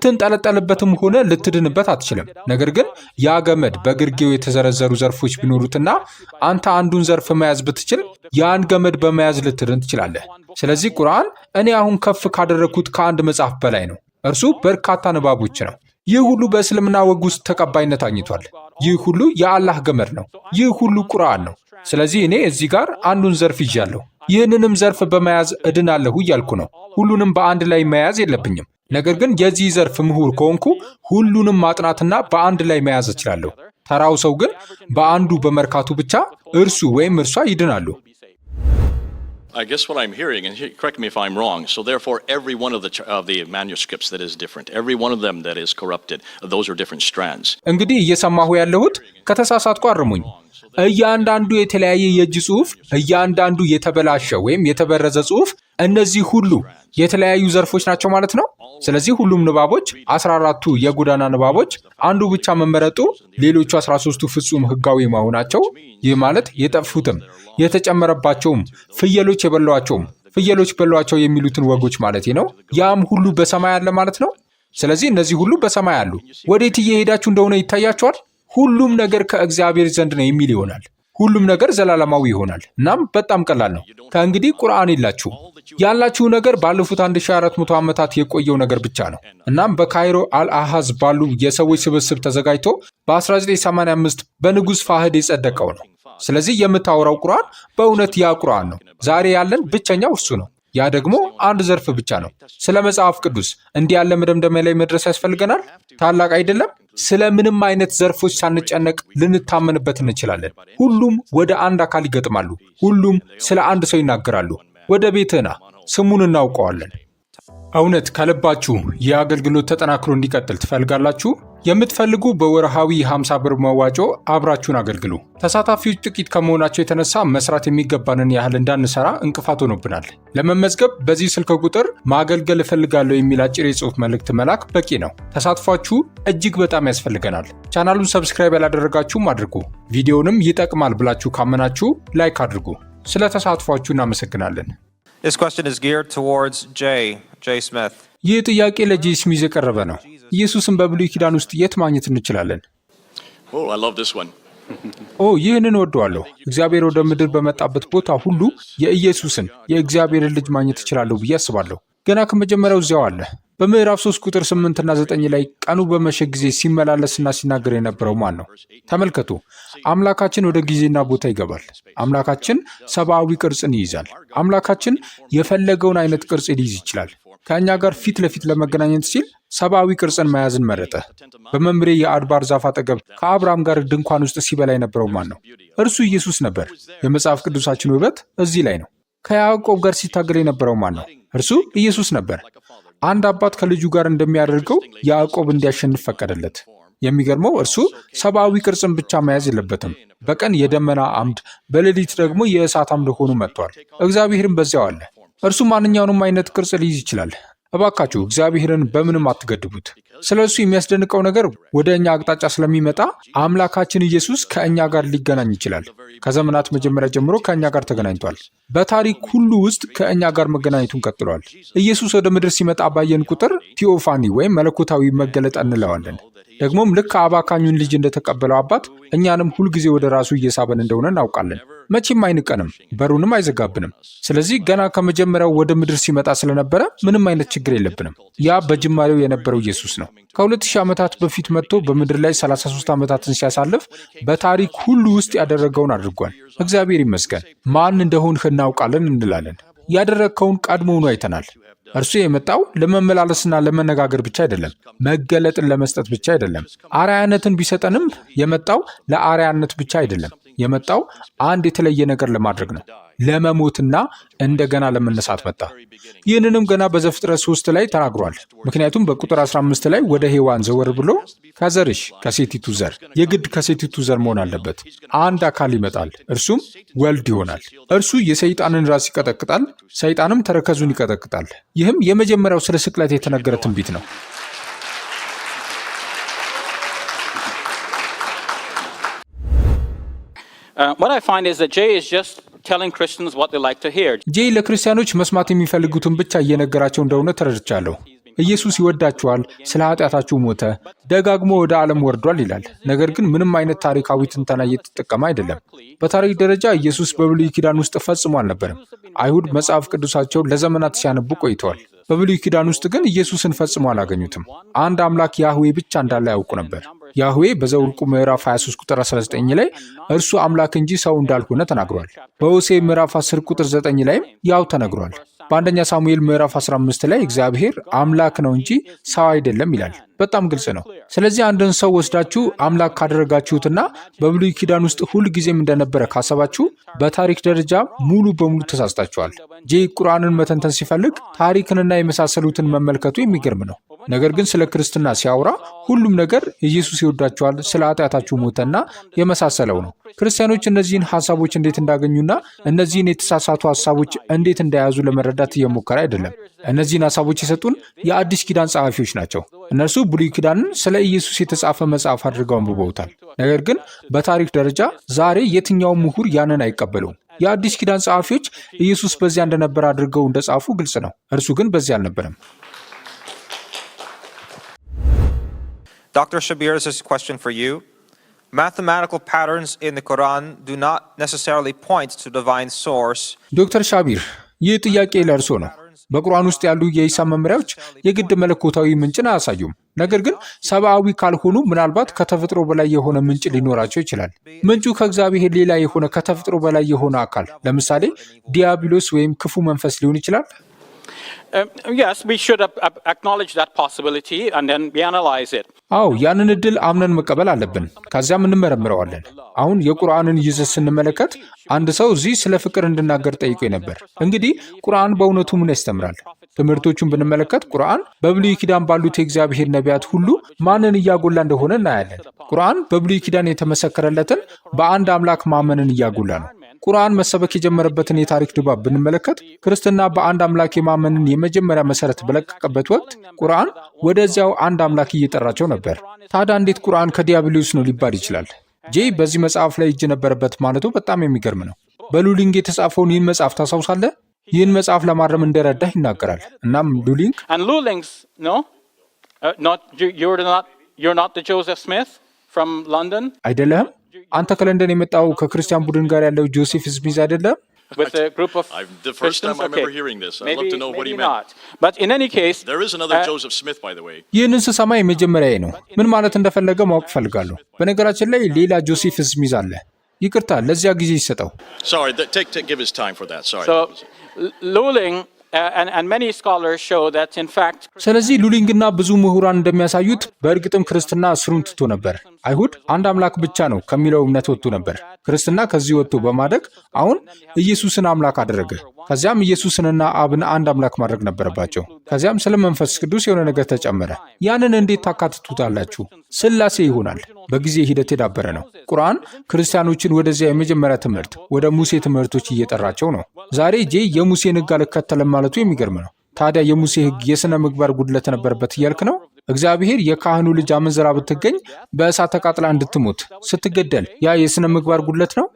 ልትንጠለጠልበትም ሆነ ልትድንበት አትችልም። ነገር ግን ያ ገመድ በግርጌው የተዘረዘሩ ዘርፎች ቢኖሩትና አንተ አንዱን ዘርፍ መያዝ ብትችል ያን ገመድ በመያዝ ልትድን ትችላለህ። ስለዚህ ቁርአን እኔ አሁን ከፍ ካደረግኩት ከአንድ መጽሐፍ በላይ ነው። እርሱ በርካታ ንባቦች ነው። ይህ ሁሉ በእስልምና ወግ ውስጥ ተቀባይነት አግኝቷል። ይህ ሁሉ የአላህ ገመድ ነው። ይህ ሁሉ ቁርአን ነው። ስለዚህ እኔ እዚህ ጋር አንዱን ዘርፍ ይዣለሁ። ይህንንም ዘርፍ በመያዝ እድናለሁ እያልኩ ነው። ሁሉንም በአንድ ላይ መያዝ የለብኝም። ነገር ግን የዚህ ዘርፍ ምሁር ከሆንኩ ሁሉንም ማጥናትና በአንድ ላይ መያዝ እችላለሁ። ተራው ሰው ግን በአንዱ በመርካቱ ብቻ እርሱ ወይም እርሷ ይድናሉ። I guess what I'm hearing, and correct me if I'm wrong, so therefore every one of the manuscripts that is different, every one of them that is corrupted, those are different strands. እንግዲህ እየሰማሁ ያለሁት ከተሳሳትኩ አርሙኝ። እያንዳንዱ የተለያየ የእጅ ጽሑፍ፣ እያንዳንዱ የተበላሸ ወይም የተበረዘ ጽሑፍ፣ እነዚህ ሁሉ የተለያዩ ዘርፎች ናቸው ማለት ነው። ስለዚህ ሁሉም ንባቦች 14ቱ የጎዳና ንባቦች አንዱ ብቻ መመረጡ ሌሎቹ 13ቱ ፍጹም ሕጋዊ መሆናቸው፣ ይህ ማለት የጠፉትም የተጨመረባቸውም ፍየሎች የበሏቸውም ፍየሎች በሏቸው የሚሉትን ወጎች ማለት ነው። ያም ሁሉ በሰማይ አለ ማለት ነው። ስለዚህ እነዚህ ሁሉ በሰማይ አሉ። ወዴት እየሄዳችሁ እንደሆነ ይታያችኋል። ሁሉም ነገር ከእግዚአብሔር ዘንድ ነው የሚል ይሆናል። ሁሉም ነገር ዘላለማዊ ይሆናል። እናም በጣም ቀላል ነው። ከእንግዲህ ቁርአን የላችሁ ያላችሁ ነገር ባለፉት 1400 ዓመታት የቆየው ነገር ብቻ ነው። እናም በካይሮ አልአሃዝ ባሉ የሰዎች ስብስብ ተዘጋጅቶ በ1985 በንጉሥ ፋህድ የጸደቀው ነው። ስለዚህ የምታወራው ቁርአን በእውነት ያ ቁርአን ነው። ዛሬ ያለን ብቸኛው እርሱ ነው። ያ ደግሞ አንድ ዘርፍ ብቻ ነው። ስለ መጽሐፍ ቅዱስ እንዲህ ያለ መደምደሚያ ላይ መድረስ ያስፈልገናል? ታላቅ አይደለም? ስለ ምንም አይነት ዘርፎች ሳንጨነቅ ልንታመንበት እንችላለን። ሁሉም ወደ አንድ አካል ይገጥማሉ። ሁሉም ስለ አንድ ሰው ይናገራሉ። ወደ ቤትህ ና፣ ስሙን እናውቀዋለን። እውነት ከልባችሁ ይህ አገልግሎት ተጠናክሮ እንዲቀጥል ትፈልጋላችሁ? የምትፈልጉ በወርሃዊ 50 ብር መዋጮ አብራችሁን አገልግሉ። ተሳታፊዎች ጥቂት ከመሆናቸው የተነሳ መስራት የሚገባንን ያህል እንዳንሰራ እንቅፋት ሆኖብናል። ለመመዝገብ በዚህ ስልክ ቁጥር ማገልገል እፈልጋለሁ የሚል አጭር የጽሑፍ መልእክት መላክ በቂ ነው። ተሳትፏችሁ እጅግ በጣም ያስፈልገናል። ቻናሉን ሰብስክራይብ ያላደረጋችሁም አድርጉ። ቪዲዮንም ይጠቅማል ብላችሁ ካመናችሁ ላይክ አድርጉ። ስለ ተሳትፏችሁ እናመሰግናለን። This question is geared towards Jay Smith. ይህ ጥያቄ ለጄ ስሚዝ የቀረበ ነው። ኢየሱስን በብሉይ ኪዳን ውስጥ የት ማግኘት እንችላለን? Oh, I love this one. ይህንን ወደዋለሁ። እግዚአብሔር ወደ ምድር በመጣበት ቦታ ሁሉ የኢየሱስን የእግዚአብሔርን ልጅ ማግኘት እችላለሁ ብዬ አስባለሁ። ገና ከመጀመሪያው እዚያው አለ። በምዕራፍ 3 ቁጥር 8 እና 9 ላይ ቀኑ በመሸ ጊዜ ሲመላለስና ሲናገር የነበረው ማን ነው? ተመልከቱ። አምላካችን ወደ ጊዜና ቦታ ይገባል። አምላካችን ሰብአዊ ቅርጽን ይይዛል። አምላካችን የፈለገውን አይነት ቅርጽ ሊይዝ ይችላል። ከእኛ ጋር ፊት ለፊት ለመገናኘት ሲል ሰብአዊ ቅርጽን መያዝን መረጠ። በመምሬ የአድባር ዛፍ አጠገብ ከአብርሃም ጋር ድንኳን ውስጥ ሲበላ የነበረው ማን ነው? እርሱ ኢየሱስ ነበር። የመጽሐፍ ቅዱሳችን ውበት እዚህ ላይ ነው። ከያዕቆብ ጋር ሲታገል የነበረው ማን ነው? እርሱ ኢየሱስ ነበር። አንድ አባት ከልጁ ጋር እንደሚያደርገው ያዕቆብ እንዲያሸንፍ ፈቀደለት። የሚገርመው እርሱ ሰብአዊ ቅርጽን ብቻ መያዝ የለበትም። በቀን የደመና አምድ፣ በሌሊት ደግሞ የእሳት አምድ ሆኖ መጥቷል። እግዚአብሔርም በዚያው አለ። እርሱ ማንኛውንም አይነት ቅርጽ ሊይዝ ይችላል። እባካችሁ እግዚአብሔርን በምንም አትገድቡት። ስለ እሱ የሚያስደንቀው ነገር ወደ እኛ አቅጣጫ ስለሚመጣ አምላካችን ኢየሱስ ከእኛ ጋር ሊገናኝ ይችላል። ከዘመናት መጀመሪያ ጀምሮ ከእኛ ጋር ተገናኝቷል። በታሪክ ሁሉ ውስጥ ከእኛ ጋር መገናኘቱን ቀጥሏል። ኢየሱስ ወደ ምድር ሲመጣ ባየን ቁጥር ቲኦፋኒ ወይም መለኮታዊ መገለጥ እንለዋለን። ደግሞም ልክ አባካኙን ልጅ እንደተቀበለው አባት እኛንም ሁልጊዜ ወደ ራሱ እየሳበን እንደሆነ እናውቃለን። መቼም አይንቀንም፣ በሩንም አይዘጋብንም። ስለዚህ ገና ከመጀመሪያው ወደ ምድር ሲመጣ ስለነበረ ምንም አይነት ችግር የለብንም። ያ በጅማሬው የነበረው ኢየሱስ ነው። ከ2000 ዓመታት በፊት መጥቶ በምድር ላይ 33 ዓመታትን ሲያሳልፍ በታሪክ ሁሉ ውስጥ ያደረገውን አድርጓል። እግዚአብሔር ይመስገን። ማን እንደሆንህ እናውቃለን እንላለን። ያደረግከውን ቀድሞውኑ አይተናል። እርሱ የመጣው ለመመላለስና ለመነጋገር ብቻ አይደለም፣ መገለጥን ለመስጠት ብቻ አይደለም። አርአያነትን ቢሰጠንም የመጣው ለአርአያነት ብቻ አይደለም። የመጣው አንድ የተለየ ነገር ለማድረግ ነው። ለመሞትና እንደገና ለመነሳት መጣ። ይህንንም ገና በዘፍጥረት 3 ላይ ተናግሯል። ምክንያቱም በቁጥር 15 ላይ ወደ ሔዋን ዘወር ብሎ ከዘርሽ ከሴቲቱ ዘር፣ የግድ ከሴቲቱ ዘር መሆን አለበት፣ አንድ አካል ይመጣል፣ እርሱም ወልድ ይሆናል። እርሱ የሰይጣንን ራስ ይቀጠቅጣል፣ ሰይጣንም ተረከዙን ይቀጠቅጣል። ይህም የመጀመሪያው ስለ ስቅለት የተነገረ ትንቢት ነው። What I find is that Jay is just telling Christians what they like to hear. ጄይ ለክርስቲያኖች መስማት የሚፈልጉትን ብቻ እየነገራቸው እንደሆነ ተረድቻለሁ። ኢየሱስ ይወዳችኋል፣ ስለ ኃጢአታችሁ ሞተ፣ ደጋግሞ ወደ ዓለም ወርዷል ይላል። ነገር ግን ምንም አይነት ታሪካዊ ትንተና እየተጠቀመ አይደለም። በታሪክ ደረጃ ኢየሱስ በብሉይ ኪዳን ውስጥ ፈጽሞ አልነበረም። አይሁድ መጽሐፍ ቅዱሳቸውን ለዘመናት ሲያነቡ ቆይተዋል። በብሉይ ኪዳን ውስጥ ግን ኢየሱስን ፈጽሞ አላገኙትም። አንድ አምላክ ያህዌ ብቻ እንዳለ ያውቁ ነበር። ያህዌ በዘኍልቍ ምዕራፍ 23 ቁጥር 19 ላይ እርሱ አምላክ እንጂ ሰው እንዳልሆነ ተናግሯል። በሆሴዕ ምዕራፍ 10 ቁጥር 9 ላይም ያው ተነግሯል። በአንደኛ ሳሙኤል ምዕራፍ 15 ላይ እግዚአብሔር አምላክ ነው እንጂ ሰው አይደለም ይላል። በጣም ግልጽ ነው። ስለዚህ አንድን ሰው ወስዳችሁ አምላክ ካደረጋችሁትና በብሉይ ኪዳን ውስጥ ሁል ጊዜም እንደነበረ ካሰባችሁ በታሪክ ደረጃ ሙሉ በሙሉ ተሳስታችኋል። ጄይ ቁርአንን መተንተን ሲፈልግ ታሪክንና የመሳሰሉትን መመልከቱ የሚገርም ነው። ነገር ግን ስለ ክርስትና ሲያወራ ሁሉም ነገር ኢየሱስ ይወዳቸዋል፣ ስለ ኃጢአታችሁ ሞተና የመሳሰለው ነው። ክርስቲያኖች እነዚህን ሐሳቦች እንዴት እንዳገኙና እነዚህን የተሳሳቱ ሐሳቦች እንዴት እንደያዙ ለመረዳት እየሞከረ አይደለም። እነዚህን ሐሳቦች የሰጡን የአዲስ ኪዳን ጸሐፊዎች ናቸው። እነርሱ ብሉይ ኪዳንን ስለ ኢየሱስ የተጻፈ መጽሐፍ አድርገው አንብበውታል። ነገር ግን በታሪክ ደረጃ ዛሬ የትኛውም ምሁር ያንን አይቀበለውም። የአዲስ ኪዳን ጸሐፊዎች ኢየሱስ በዚያ እንደነበረ አድርገው እንደጻፉ ግልጽ ነው። እርሱ ግን በዚያ አልነበረም። Dr. Shabir, this is a question for you. Mathematical patterns in the Quran do not necessarily point to divine source. ዶክተር ሻቢር፣ ይህ ጥያቄ ለእርሶ ነው። በቁርአን ውስጥ ያሉ የሂሳብ መመሪያዎች የግድ መለኮታዊ ምንጭን አያሳዩም። ነገር ግን ሰብአዊ ካልሆኑ ምናልባት ከተፈጥሮ በላይ የሆነ ምንጭ ሊኖራቸው ይችላል። ምንጩ ከእግዚአብሔር ሌላ የሆነ ከተፈጥሮ በላይ የሆነ አካል፣ ለምሳሌ ዲያብሎስ ወይም ክፉ መንፈስ ሊሆን ይችላል። Yes, we should acknowledge that possibility and then we analyze it. አዎ፣ ያንን እድል አምነን መቀበል አለብን። ከዚያም እንመረምረዋለን። አሁን የቁርአንን ይዘት ስንመለከት አንድ ሰው እዚህ ስለ ፍቅር እንድናገር ጠይቆ ነበር። እንግዲህ ቁርአን በእውነቱ ምን ያስተምራል? ትምህርቶቹን ብንመለከት ቁርአን በብሉይ ኪዳን ባሉት የእግዚአብሔር ነቢያት ሁሉ ማንን እያጎላ እንደሆነ እናያለን። ቁርአን በብሉይ ኪዳን የተመሰከረለትን በአንድ አምላክ ማመንን እያጎላ ነው። ቁርአን መሰበክ የጀመረበትን የታሪክ ድባብ ብንመለከት ክርስትና በአንድ አምላክ የማመንን የመጀመሪያ መሰረት በለቀቀበት ወቅት ቁርአን ወደዚያው አንድ አምላክ እየጠራቸው ነበር። ታዲያ እንዴት ቁርአን ከዲያብሎስ ነው ሊባል ይችላል? ጄይ በዚህ መጽሐፍ ላይ እጅ ነበረበት ማለቱ በጣም የሚገርም ነው። በሉሊንግ የተጻፈውን ይህን መጽሐፍ ታስታውሳለህ? ይህን መጽሐፍ ለማረም እንደረዳህ ይናገራል። እናም ሉሊንግ you're not the Joseph Smith from London? አይደለህም? አንተ ከለንደን የመጣው ከክርስቲያን ቡድን ጋር ያለው ጆሴፍ ስሚዝ አይደለም? With a group of The first time I remember hearing this. I'd love to know what he meant. But in any case, There is another Joseph Smith, by the way. ይህንን ስሰማ የመጀመሪያዬ ነው። ምን ማለት እንደፈለገ ማወቅ ፈልጋለሁ። በነገራችን ላይ ሌላ ጆሴፍ ስሚዝ አለ። ይቅርታ፣ ለዚያ ጊዜ ይሰጠው። Sorry, give his time for that. Sorry. so Luling and many scholars show that in fact ስለዚህ ሉሊንግና ብዙ ምሁራን እንደሚያሳዩት በእርግጥም ክርስትና ስሩን ትቶ ነበር። አይሁድ አንድ አምላክ ብቻ ነው ከሚለው እምነት ወጥቶ ነበር። ክርስትና ከዚህ ወጥቶ በማደግ አሁን ኢየሱስን አምላክ አደረገ። ከዚያም ኢየሱስንና አብን አንድ አምላክ ማድረግ ነበረባቸው። ከዚያም ስለ መንፈስ ቅዱስ የሆነ ነገር ተጨመረ። ያንን እንዴት ታካትቱታላችሁ? ሥላሴ ይሆናል። በጊዜ ሂደት የዳበረ ነው። ቁርአን ክርስቲያኖችን ወደዚያ የመጀመሪያ ትምህርት ወደ ሙሴ ትምህርቶች እየጠራቸው ነው። ዛሬ ጄይ የሙሴን ሕግ አልከተለም ማለቱ የሚገርም ነው። ታዲያ የሙሴ ሕግ የሥነ ምግባር ጉድለት ነበረበት እያልክ ነው? እግዚአብሔር የካህኑ ልጅ አመንዝራ ብትገኝ በእሳት ተቃጥላ እንድትሞት ስትገደል ያ የሥነ ምግባር ጉድለት ነው?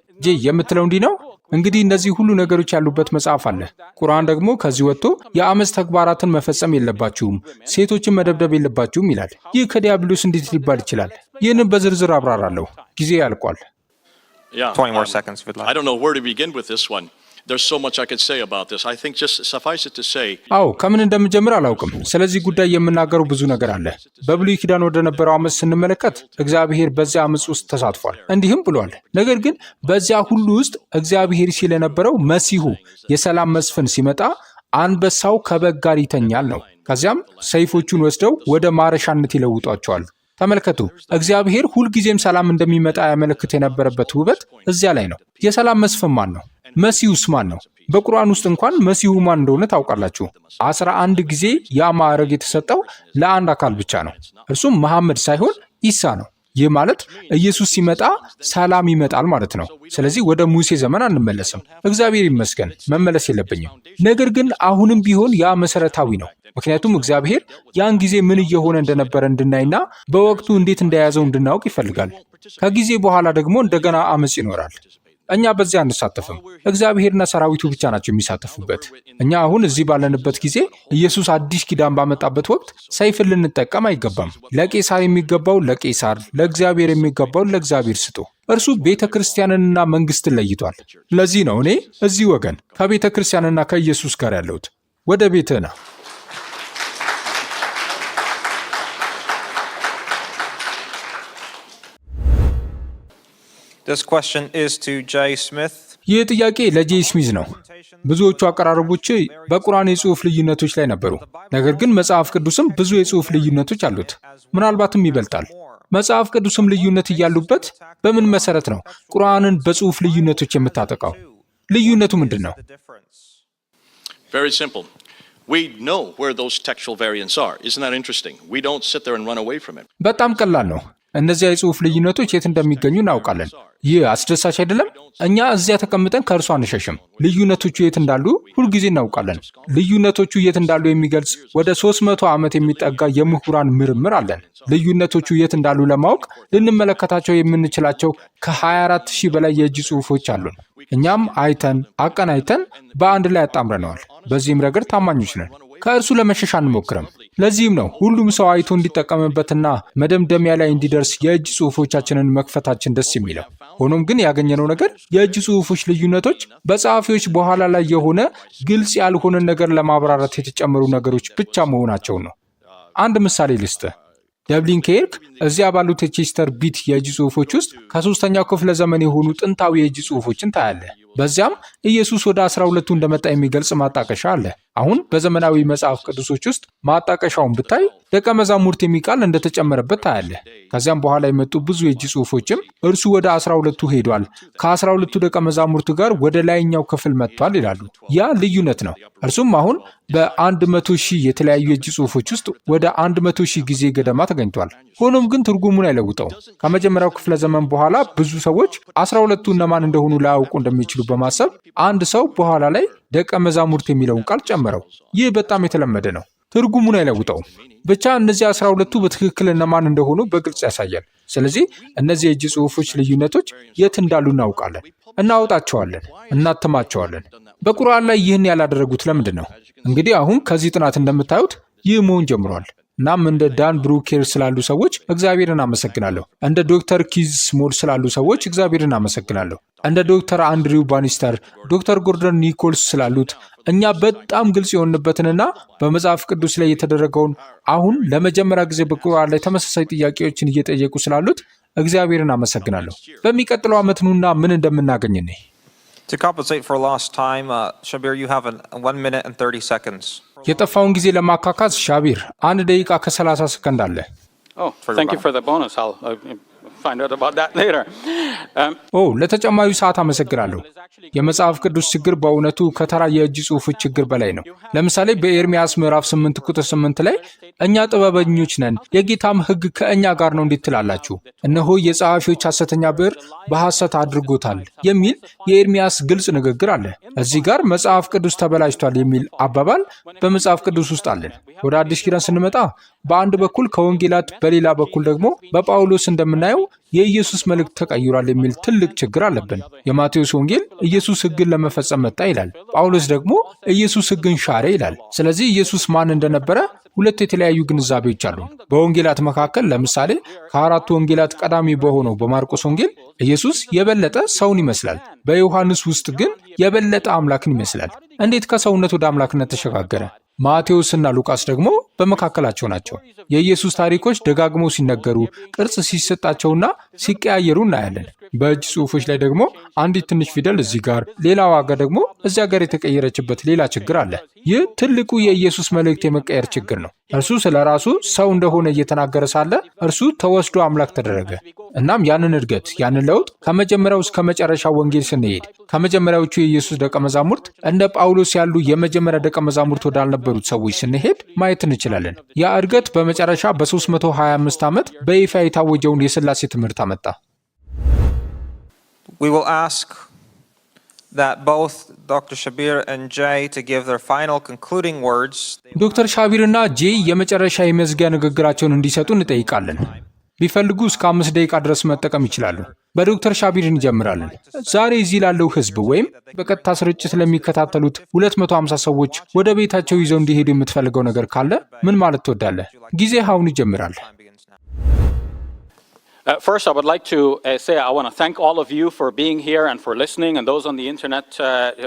የምትለው እንዲህ ነው? እንግዲህ እነዚህ ሁሉ ነገሮች ያሉበት መጽሐፍ አለ። ቁርአን ደግሞ ከዚህ ወጥቶ የአመፅ ተግባራትን መፈጸም የለባችሁም፣ ሴቶችን መደብደብ የለባችሁም ይላል። ይህ ከዲያብሎስ እንዴት ሊባል ይችላል? ይህንን በዝርዝር አብራራለሁ። ጊዜ ያልቋል። 20 more seconds if you'd like. I don't know where to begin with this one. There's so much I could say about this. I think just suffice it to say. አዎ ከምን እንደምጀምር አላውቅም። ስለዚህ ጉዳይ የምናገረው ብዙ ነገር አለ። በብሉይ ኪዳን ወደ ነበረው አመፅ ስንመለከት እግዚአብሔር በዚያ አመፅ ውስጥ ተሳትፏል። እንዲህም ብሏል። ነገር ግን በዚያ ሁሉ ውስጥ እግዚአብሔር ሲል የነበረው መሲሁ የሰላም መስፍን ሲመጣ አንበሳው ከበግ ጋር ይተኛል ነው። ከዚያም ሰይፎቹን ወስደው ወደ ማረሻነት ይለውጧቸዋል። ተመልከቱ፣ እግዚአብሔር ሁልጊዜም ሰላም እንደሚመጣ ያመለክት የነበረበት ውበት እዚያ ላይ ነው። የሰላም መስፍን ማን ነው? መሲሁስ ማን ነው? በቁርአን ውስጥ እንኳን መሲሁ ማን እንደሆነ ታውቃላችሁ? 11 ጊዜ ያ ማዕረግ የተሰጠው ለአንድ አካል ብቻ ነው። እርሱም መሐመድ ሳይሆን ኢሳ ነው። ይህ ማለት ኢየሱስ ሲመጣ ሰላም ይመጣል ማለት ነው። ስለዚህ ወደ ሙሴ ዘመን አንመለስም። እግዚአብሔር ይመስገን፣ መመለስ የለብኝም። ነገር ግን አሁንም ቢሆን ያ መሰረታዊ ነው። ምክንያቱም እግዚአብሔር ያን ጊዜ ምን እየሆነ እንደነበረ እንድናይና በወቅቱ እንዴት እንደያዘው እንድናውቅ ይፈልጋል። ከጊዜ በኋላ ደግሞ እንደገና አመፅ ይኖራል። እኛ በዚያ አንሳተፍም። እግዚአብሔርና ሰራዊቱ ብቻ ናቸው የሚሳተፉበት። እኛ አሁን እዚህ ባለንበት ጊዜ ኢየሱስ አዲስ ኪዳን ባመጣበት ወቅት ሰይፍን ልንጠቀም አይገባም። ለቄሳር የሚገባው ለቄሳር፣ ለእግዚአብሔር የሚገባው ለእግዚአብሔር ስጡ። እርሱ ቤተ ክርስቲያንንና መንግስትን ለይቷል። ለዚህ ነው እኔ እዚህ ወገን ከቤተ ክርስቲያንና ከኢየሱስ ጋር ያለሁት። ወደ ቤትህ ና። This question is to Jay Smith. ይህ ጥያቄ ለጄ ስሚዝ ነው። ብዙዎቹ አቀራረቦች በቁርአን የጽሑፍ ልዩነቶች ላይ ነበሩ። ነገር ግን መጽሐፍ ቅዱስም ብዙ የጽሑፍ ልዩነቶች አሉት፣ ምናልባትም ይበልጣል። መጽሐፍ ቅዱስም ልዩነት እያሉበት በምን መሰረት ነው ቁርአንን በጽሑፍ ልዩነቶች የምታጠቃው? ልዩነቱ ምንድን ነው? Very simple. We know where those textual variants are. Isn't that interesting? We don't sit there and run away from it. በጣም ቀላል ነው። እነዚያ የጽሑፍ ልዩነቶች የት እንደሚገኙ እናውቃለን። ይህ አስደሳች አይደለም? እኛ እዚያ ተቀምጠን ከእርሱ አንሸሽም። ልዩነቶቹ የት እንዳሉ ሁልጊዜ እናውቃለን። ልዩነቶቹ የት እንዳሉ የሚገልጽ ወደ 300 ዓመት የሚጠጋ የምሁራን ምርምር አለን። ልዩነቶቹ የት እንዳሉ ለማወቅ ልንመለከታቸው የምንችላቸው ከ24,000 በላይ የእጅ ጽሑፎች አሉን። እኛም አይተን አቀናይተን በአንድ ላይ አጣምረነዋል። በዚህም ረገድ ታማኞች ነን። ከእርሱ ለመሸሽ አንሞክርም። ለዚህም ነው ሁሉም ሰው አይቶ እንዲጠቀምበትና መደምደሚያ ላይ እንዲደርስ የእጅ ጽሑፎቻችንን መክፈታችን ደስ የሚለው። ሆኖም ግን ያገኘነው ነገር የእጅ ጽሑፎች ልዩነቶች በጸሐፊዎች በኋላ ላይ የሆነ ግልጽ ያልሆነ ነገር ለማብራራት የተጨመሩ ነገሮች ብቻ መሆናቸውን ነው። አንድ ምሳሌ ልስጥ። ደብሊን ከሄድክ እዚያ ባሉት የቼስተር ቢት የእጅ ጽሑፎች ውስጥ ከ3ኛው ክፍለ ዘመን የሆኑ ጥንታዊ የእጅ ጽሑፎችን ታያለህ። በዚያም ኢየሱስ ወደ 12ቱ እንደመጣ የሚገልጽ ማጣቀሻ አለ። አሁን በዘመናዊ መጽሐፍ ቅዱሶች ውስጥ ማጣቀሻውን ብታይ ደቀ መዛሙርት የሚል ቃል እንደተጨመረበት ታያለህ። ከዚያም በኋላ የመጡ ብዙ የእጅ ጽሑፎችም እርሱ ወደ 12ቱ ሄዷል፣ ከ12ቱ ደቀ መዛሙርቱ ጋር ወደ ላይኛው ክፍል መጥቷል ይላሉ። ያ ልዩነት ነው። እርሱም አሁን በ100,000 የተለያዩ የእጅ ጽሑፎች ውስጥ ወደ 100,000 ጊዜ ገደማ ተገኝቷል። ሆኖም ግን ትርጉሙን አይለውጠውም። ከመጀመሪያው ክፍለ ዘመን በኋላ ብዙ ሰዎች 12ቱ እነማን እንደሆኑ ላያውቁ እንደሚችሉ በማሰብ አንድ ሰው በኋላ ላይ ደቀ መዛሙርት የሚለውን ቃል ጨመረው። ይህ በጣም የተለመደ ነው። ትርጉሙን አይለውጠውም። ብቻ እነዚህ 12ቱ በትክክል እነማን እንደሆኑ በግልጽ ያሳያል። ስለዚህ እነዚህ የእጅ ጽሑፎች ልዩነቶች የት እንዳሉ እናውቃለን፣ እናወጣቸዋለን፣ እናትማቸዋለን። በቁርአን ላይ ይህን ያላደረጉት ለምንድን ነው? እንግዲህ አሁን ከዚህ ጥናት እንደምታዩት ይህ መሆን ጀምሯል። እናም እንደ ዳን ብሩኬር ስላሉ ሰዎች እግዚአብሔርን አመሰግናለሁ። እንደ ዶክተር ኪዝ ስሞል ስላሉ ሰዎች እግዚአብሔርን አመሰግናለሁ። እንደ ዶክተር አንድሪው ባኒስተር፣ ዶክተር ጎርደን ኒኮልስ ስላሉት እኛ በጣም ግልጽ የሆንበትንና በመጽሐፍ ቅዱስ ላይ የተደረገውን አሁን ለመጀመሪያ ጊዜ በቁርአን ላይ ተመሳሳይ ጥያቄዎችን እየጠየቁ ስላሉት እግዚአብሔርን አመሰግናለሁ። በሚቀጥለው ዓመት ኑና ምን እንደምናገኝ ነኝ። To compensate for lost time, Shabir, you have 1 minute and 30 seconds. የጠፋውን ጊዜ ለማካካስ ሻቢር 1 ደቂቃ ከ30 ሰከንድ አለ። Oh, thank you for the bonus. I'll find out about that later. ለተጨማሪው ሰዓት አመሰግናለሁ። የመጽሐፍ ቅዱስ ችግር በእውነቱ ከተራ የእጅ ጽሑፎች ችግር በላይ ነው። ለምሳሌ በኤርሚያስ ምዕራፍ 8 ቁጥር 8 ላይ እኛ ጥበበኞች ነን፣ የጌታም ሕግ ከእኛ ጋር ነው እንዴት ትላላችሁ? እነሆ የጸሐፊዎች ሐሰተኛ ብዕር በሐሰት አድርጎታል የሚል የኤርምያስ ግልጽ ንግግር አለ። እዚህ ጋር መጽሐፍ ቅዱስ ተበላሽቷል የሚል አባባል በመጽሐፍ ቅዱስ ውስጥ አለን። ወደ አዲስ ኪዳን ስንመጣ በአንድ በኩል ከወንጌላት በሌላ በኩል ደግሞ በጳውሎስ እንደምናየው የኢየሱስ መልእክት ተቀይሯል የሚል ትልቅ ችግር አለብን። የማቴዎስ ወንጌል ኢየሱስ ሕግን ለመፈጸም መጣ ይላል። ጳውሎስ ደግሞ ኢየሱስ ሕግን ሻረ ይላል። ስለዚህ ኢየሱስ ማን እንደነበረ ሁለት የተለያዩ ግንዛቤዎች አሉ። በወንጌላት መካከል ለምሳሌ ከአራቱ ወንጌላት ቀዳሚ በሆነው በማርቆስ ወንጌል ኢየሱስ የበለጠ ሰውን ይመስላል። በዮሐንስ ውስጥ ግን የበለጠ አምላክን ይመስላል። እንዴት ከሰውነት ወደ አምላክነት ተሸጋገረ? ማቴዎስ እና ሉቃስ ደግሞ በመካከላቸው ናቸው። የኢየሱስ ታሪኮች ደጋግመው ሲነገሩ፣ ቅርጽ ሲሰጣቸውና ሲቀያየሩ እናያለን። በእጅ ጽሑፎች ላይ ደግሞ አንዲት ትንሽ ፊደል እዚህ ጋር፣ ሌላ ዋጋ ደግሞ እዚያ ጋር የተቀየረችበት ሌላ ችግር አለ። ይህ ትልቁ የኢየሱስ መልእክት የመቀየር ችግር ነው። እርሱ ስለ ራሱ ሰው እንደሆነ እየተናገረ ሳለ እርሱ ተወስዶ አምላክ ተደረገ። እናም ያንን እድገት፣ ያንን ለውጥ ከመጀመሪያው እስከ መጨረሻው ወንጌል ስንሄድ ከመጀመሪያዎቹ የኢየሱስ ደቀ መዛሙርት እንደ ጳውሎስ ያሉ የመጀመሪያ ደቀ መዛሙርት ወዳልነበሩት ሰዎች ስንሄድ ማየት እንችላለን። ያ እድገት በመጨረሻ በ325 ዓመት በይፋ የታወጀውን የሥላሴ ትምህርት አመጣ። We will ask that both Dr. Shabir and Jay to give their final concluding words. ዶክተር ሻቢርና ጄይ የመጨረሻ የመዝጊያ ንግግራቸውን እንዲሰጡ እንጠይቃለን። ቢፈልጉ እስከ 5 ደቂቃ ድረስ መጠቀም ይችላሉ። በዶክተር ሻቢር እንጀምራለን። ዛሬ እዚህ ላለው ሕዝብ ወይም በቀጥታ ስርጭት ለሚከታተሉት 250 ሰዎች ወደ ቤታቸው ይዘው እንዲሄዱ የምትፈልገው ነገር ካለ ምን ማለት ትወዳለህ? ጊዜ አሁን ይጀምራል። First, I would like to say I want to thank all of you for being here and for listening, and those on the internet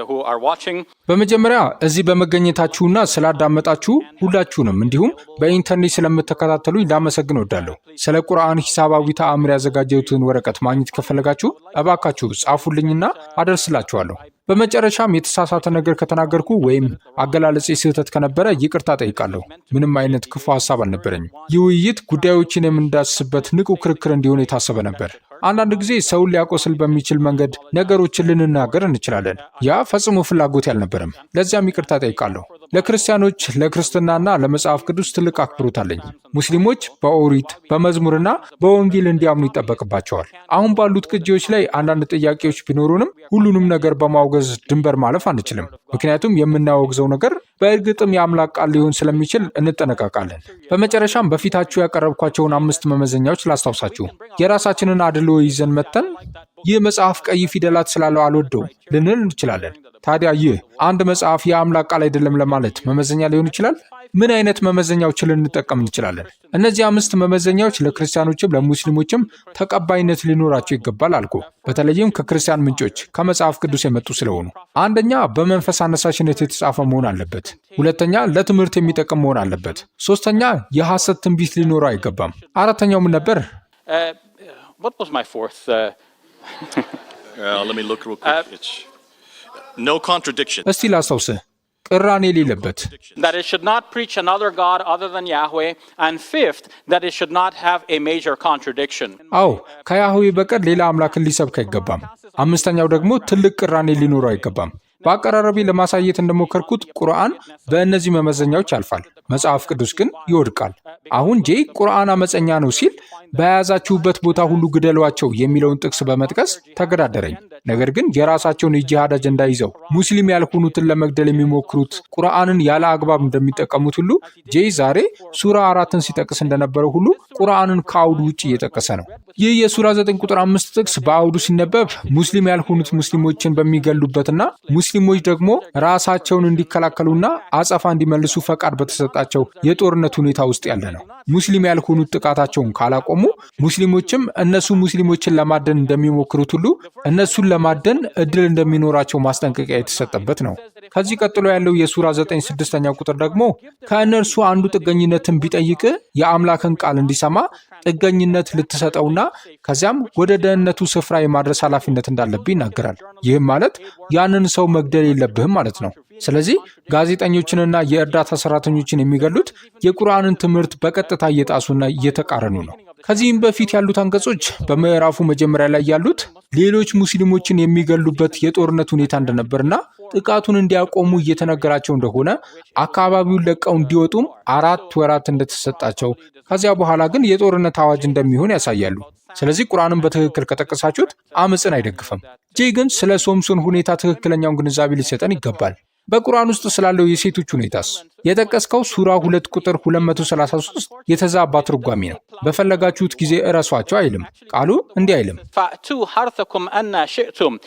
who are watching. በመጀመሪያ እዚህ በመገኘታችሁና ስላዳመጣችሁ ሁላችሁንም እንዲሁም በኢንተርኔት ስለምትከታተሉኝ ላመሰግን እወዳለሁ። ስለ ቁርአን ሂሳባዊ ተአምር ያዘጋጀሁትን ወረቀት ማግኘት ከፈለጋችሁ እባካችሁ ጻፉልኝና አደርስላችኋለሁ። በመጨረሻም የተሳሳተ ነገር ከተናገርኩ ወይም አገላለጼ ስህተት ከነበረ ይቅርታ ጠይቃለሁ። ምንም አይነት ክፉ ሀሳብ አልነበረኝም። ይህ ውይይት ጉዳዮችን የምንዳስስበት ንቁ ክርክር እንዲሆን የታሰበ ነበር። አንዳንድ ጊዜ ሰውን ሊያቆስል በሚችል መንገድ ነገሮችን ልንናገር እንችላለን። ያ ፈጽሞ ፍላጎት አልነበረም። ለዚያም ይቅርታ ጠይቃለሁ። ለክርስቲያኖች፣ ለክርስትናና ለመጽሐፍ ቅዱስ ትልቅ አክብሮት አለኝ። ሙስሊሞች በኦሪት በመዝሙርና በወንጌል እንዲያምኑ ይጠበቅባቸዋል። አሁን ባሉት ቅጂዎች ላይ አንዳንድ ጥያቄዎች ቢኖሩንም ሁሉንም ነገር በማውገዝ ድንበር ማለፍ አንችልም። ምክንያቱም የምናወግዘው ነገር በእርግጥም የአምላክ ቃል ሊሆን ስለሚችል እንጠነቀቃለን። በመጨረሻም በፊታችሁ ያቀረብኳቸውን 5 መመዘኛዎች ላስታውሳችሁ። የራሳችንን አድሎ ይዘን መተን ይህ መጽሐፍ ቀይ ፊደላት ስላለው አልወደውም ልንል እንችላለን። ታዲያ ይህ አንድ መጽሐፍ የአምላክ ቃል አይደለም ለማለት መመዘኛ ሊሆን ይችላል? ምን አይነት መመዘኛዎችን ልንጠቀም እንችላለን? እነዚህ 5 መመዘኛዎች ለክርስቲያኖችም ለሙስሊሞችም ተቀባይነት ሊኖራቸው ይገባል አልኩ። በተለይም ከክርስቲያን ምንጮች ከመጽሐፍ ቅዱስ የመጡ ስለሆኑ። አንደኛ፣ በመንፈስ አነሳሽነት የተጻፈ መሆን አለበት። ሁለተኛ፣ ለትምህርት የሚጠቅም መሆን አለበት። ሶስተኛ፣ የሐሰት ትንቢት ሊኖረው አይገባም። አራተኛው ምን ነበር? What was my fourth? Let me look real quick. It's no contradiction. እስቲ ላስታውስህ። ቅራኔ የሌለበት። That it should not preach another God other than Yahweh. And fifth, that it should not have a major contradiction. አዎ፣ ከያህዌ በቀር ሌላ አምላክን ሊሰብክ አይገባም። አምስተኛው ደግሞ ትልቅ ቅራኔ ሊኖረው አይገባም። በአቀራረቢ ለማሳየት እንደሞከርኩት ቁርአን በእነዚህ መመዘኛዎች ያልፋል፣ መጽሐፍ ቅዱስ ግን ይወድቃል። አሁን ጄ ቁርአን አመፀኛ ነው ሲል በያዛችሁበት ቦታ ሁሉ ግደሏቸው የሚለውን ጥቅስ በመጥቀስ ተገዳደረኝ። ነገር ግን የራሳቸውን የጂሃድ አጀንዳ ይዘው ሙስሊም ያልሆኑትን ለመግደል የሚሞክሩት ቁርአንን ያለ አግባብ እንደሚጠቀሙት ሁሉ ጄ ዛሬ ሱራ 4ን ሲጠቅስ እንደነበረው ሁሉ ቁርአንን ከአውዱ ውጭ እየጠቀሰ ነው። ይህ የሱራ 9 ቁጥር 5 ጥቅስ በአውዱ ሲነበብ ሙስሊም ያልሆኑት ሙስሊሞችን በሚገሉበትና ሙስሊሞች ደግሞ ራሳቸውን እንዲከላከሉና አጸፋ እንዲመልሱ ፈቃድ በተሰጣቸው የጦርነት ሁኔታ ውስጥ ያለ ነው። ሙስሊም ያልሆኑት ጥቃታቸውን ካላቆሙ ሙስሊሞችም እነሱ ሙስሊሞችን ለማደን እንደሚሞክሩት ሁሉ እነሱን ለማደን እድል እንደሚኖራቸው ማስጠንቀቂያ የተሰጠበት ነው። ከዚህ ቀጥሎ ያለው የሱራ 9 6ኛው ቁጥር ደግሞ ከእነርሱ አንዱ ጥገኝነትን ቢጠይቅ የአምላክን ቃል እንዲሰማ ጥገኝነት ልትሰጠውና ከዚያም ወደ ደህንነቱ ስፍራ የማድረስ ኃላፊነት እንዳለብህ ይናገራል። ይህም ማለት ያንን ሰው መግደል የለብህም ማለት ነው። ስለዚህ ጋዜጠኞችንና የእርዳታ ሰራተኞችን የሚገሉት የቁርአንን ትምህርት በቀጥታ እየጣሱና እየተቃረኑ ነው። ከዚህም በፊት ያሉት አንቀጾች በምዕራፉ መጀመሪያ ላይ ያሉት ሌሎች ሙስሊሞችን የሚገሉበት የጦርነት ሁኔታ እንደነበርና ጥቃቱን እንዲያቆሙ እየተነገራቸው እንደሆነ አካባቢውን ለቀው እንዲወጡም 4 ወራት እንደተሰጣቸው ከዚያ በኋላ ግን የጦርነት አዋጅ እንደሚሆን ያሳያሉ። ስለዚህ ቁርአንን በትክክል ከጠቀሳችሁት አመፅን አይደግፍም። ጄ ግን ስለ ሶምሶን ሁኔታ ትክክለኛውን ግንዛቤ ሊሰጠን ይገባል። በቁርአን ውስጥ ስላለው የሴቶች ሁኔታስ? የጠቀስከው ሱራ 2 ቁጥር 233 የተዛባ ትርጓሜ ነው። በፈለጋችሁት ጊዜ እረሷቸው አይልም። ቃሉ እንዲህ አይልም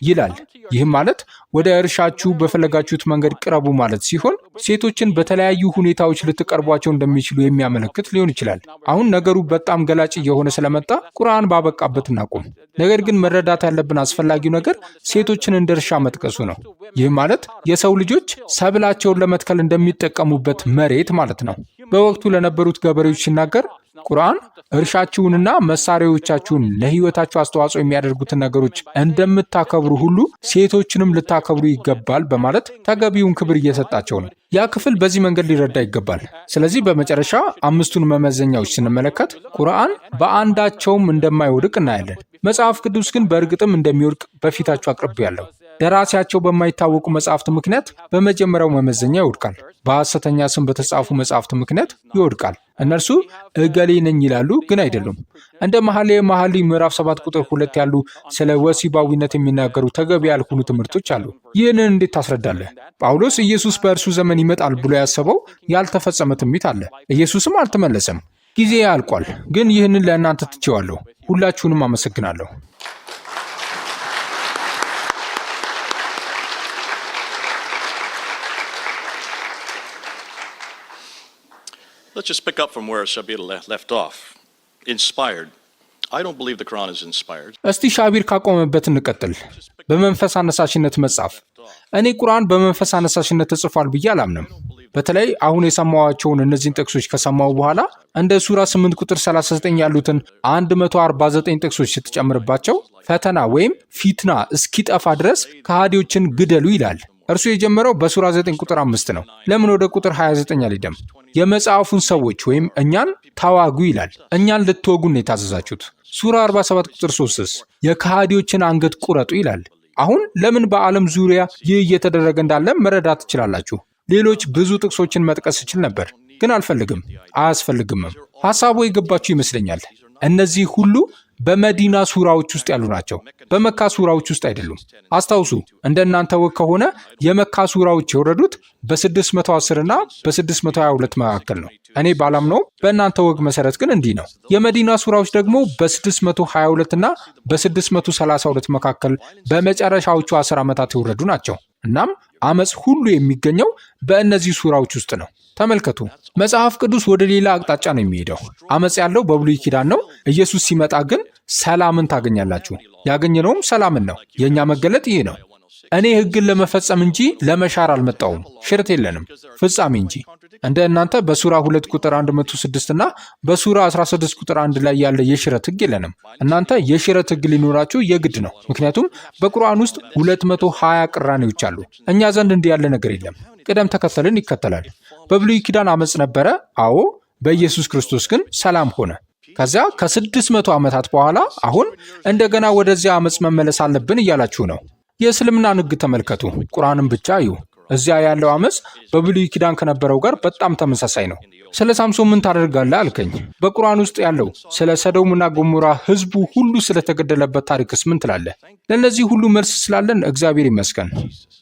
ይላል። ይህም ማለት ወደ እርሻችሁ በፈለጋችሁት መንገድ ቅረቡ ማለት ሲሆን ሴቶችን በተለያዩ ሁኔታዎች ልትቀርቧቸው እንደሚችሉ የሚያመለክት ሊሆን ይችላል። አሁን ነገሩ በጣም ገላጭ እየሆነ ስለመጣ ቁርአን ባበቃበት እናቁም። ነገር ግን መረዳት ያለብን አስፈላጊው ነገር ሴቶችን እንደ እርሻ መጥቀሱ ነው። ይህም ማለት የሰው ልጆች ሰብላቸውን ለመትከል እንደሚጠቀሙበት መሬት ማለት ነው። በወቅቱ ለነበሩት ገበሬዎች ሲናገር ቁርአን እርሻችሁንና መሳሪያዎቻችሁን ለሕይወታችሁ አስተዋጽኦ የሚያደርጉትን ነገሮች እንደምታከብሩ ሁሉ ሴቶችንም ልታከብሩ ይገባል በማለት ተገቢውን ክብር እየሰጣቸው ነው። ያ ክፍል በዚህ መንገድ ሊረዳ ይገባል። ስለዚህ በመጨረሻ 5ቱን መመዘኛዎች ስንመለከት ቁርአን በአንዳቸውም እንደማይወድቅ እናያለን። መጽሐፍ ቅዱስ ግን በእርግጥም እንደሚወድቅ በፊታችሁ አቅርቤያለሁ። ደራሲያቸው በማይታወቁ መጽሐፍት ምክንያት በመጀመሪያው መመዘኛ ይወድቃል። በሐሰተኛ ስም በተጻፉ መጽሐፍት ምክንያት ይወድቃል። እነርሱ እገሌ ነኝ ይላሉ፣ ግን አይደሉም። እንደ መኃልየ ምዕራፍ 7 ቁጥር 2 ያሉ ስለ ወሲባዊነት የሚናገሩ ተገቢ ያልሆኑ ትምህርቶች አሉ። ይህንን እንዴት ታስረዳለህ? ጳውሎስ ኢየሱስ በእርሱ ዘመን ይመጣል ብሎ ያሰበው ያልተፈጸመ ትንቢት አለ። ኢየሱስም አልተመለሰም። ጊዜ ያልቋል፣ ግን ይህንን ለእናንተ ትቼዋለሁ። ሁላችሁንም አመሰግናለሁ። Let's just pick up from where Shabir left off. Inspired. I don't believe the Quran is inspired. እስቲ ሻቢር ካቆመበት እንቀጥል። በመንፈስ አነሳሽነት መጻፍ። እኔ ቁርአን በመንፈስ አነሳሽነት ተጽፏል ብዬ አላምንም። በተለይ አሁን የሰማዋቸውን እነዚህን ጥቅሶች ከሰማው በኋላ እንደ ሱራ 8 ቁጥር 39 ያሉትን 149 ጥቅሶች ስትጨምርባቸው ፈተና ወይም ፊትና እስኪጠፋ ድረስ ከሃዲዎችን ግደሉ ይላል። እርሱ የጀመረው በሱራ 9 ቁጥር 5 ነው። ለምን ወደ ቁጥር 29 አልሄደም? የመጽሐፉን ሰዎች ወይም እኛን ታዋጉ ይላል። እኛን ልትወጉን የታዘዛችሁት። ሱራ 47 ቁጥር 3ስ የከሃዲዎችን አንገት ቁረጡ ይላል። አሁን ለምን በዓለም ዙሪያ ይህ እየተደረገ እንዳለ መረዳት ትችላላችሁ። ሌሎች ብዙ ጥቅሶችን መጥቀስ እችል ነበር፣ ግን አልፈልግም፣ አያስፈልግምም። ሐሳቡ የገባችሁ ይመስለኛል። እነዚህ ሁሉ በመዲና ሱራዎች ውስጥ ያሉ ናቸው፣ በመካ ሱራዎች ውስጥ አይደሉም። አስታውሱ፣ እንደ እናንተ ወግ ከሆነ የመካ ሱራዎች የወረዱት በ610 እና በ622 መካከል ነው። እኔ ባላምነውም በእናንተ ወግ መሰረት ግን እንዲህ ነው። የመዲና ሱራዎች ደግሞ በ622 እና በ632 መካከል በመጨረሻዎቹ 10 ዓመታት የወረዱ ናቸው። እናም አመፅ ሁሉ የሚገኘው በእነዚህ ሱራዎች ውስጥ ነው። ተመልከቱ፣ መጽሐፍ ቅዱስ ወደ ሌላ አቅጣጫ ነው የሚሄደው። አመፅ ያለው በብሉይ ኪዳን ነው። ኢየሱስ ሲመጣ ግን ሰላምን ታገኛላችሁ። ያገኘነውም ሰላምን ነው። የእኛ መገለጥ ይህ ነው። እኔ ሕግን ለመፈጸም እንጂ ለመሻር አልመጣሁም። ሽረት የለንም፣ ፍጻሜ እንጂ። እንደ እናንተ በሱራ 2 ቁጥር 106 እና በሱራ 16 ቁጥር 1 ላይ ያለ የሽረት ሕግ የለንም። እናንተ የሽረት ሕግ ሊኖራችሁ የግድ ነው። ምክንያቱም በቁርአን ውስጥ 220 ቅራኔዎች አሉ። እኛ ዘንድ እንዲህ ያለ ነገር የለም። ቅደም ተከተልን ይከተላል። በብሉይ ኪዳን አመፅ ነበረ። አዎ፣ በኢየሱስ ክርስቶስ ግን ሰላም ሆነ። ከዚያ ከ600 ዓመታት በኋላ አሁን እንደገና ወደዚያ አመፅ መመለስ አለብን እያላችሁ ነው። የእስልምናን ሕግ ተመልከቱ፣ ቁርአንን ብቻ እዩ። እዚያ ያለው አመፅ በብሉይ ኪዳን ከነበረው ጋር በጣም ተመሳሳይ ነው። ስለ ሳምሶን ምን ታደርጋለህ አልከኝ። በቁርአን ውስጥ ያለው ስለ ሰዶምና ገሞራ ሕዝቡ ሁሉ ስለተገደለበት ታሪክስ ምን ትላለህ? ለእነዚህ ሁሉ መልስ ስላለን እግዚአብሔር ይመስገን።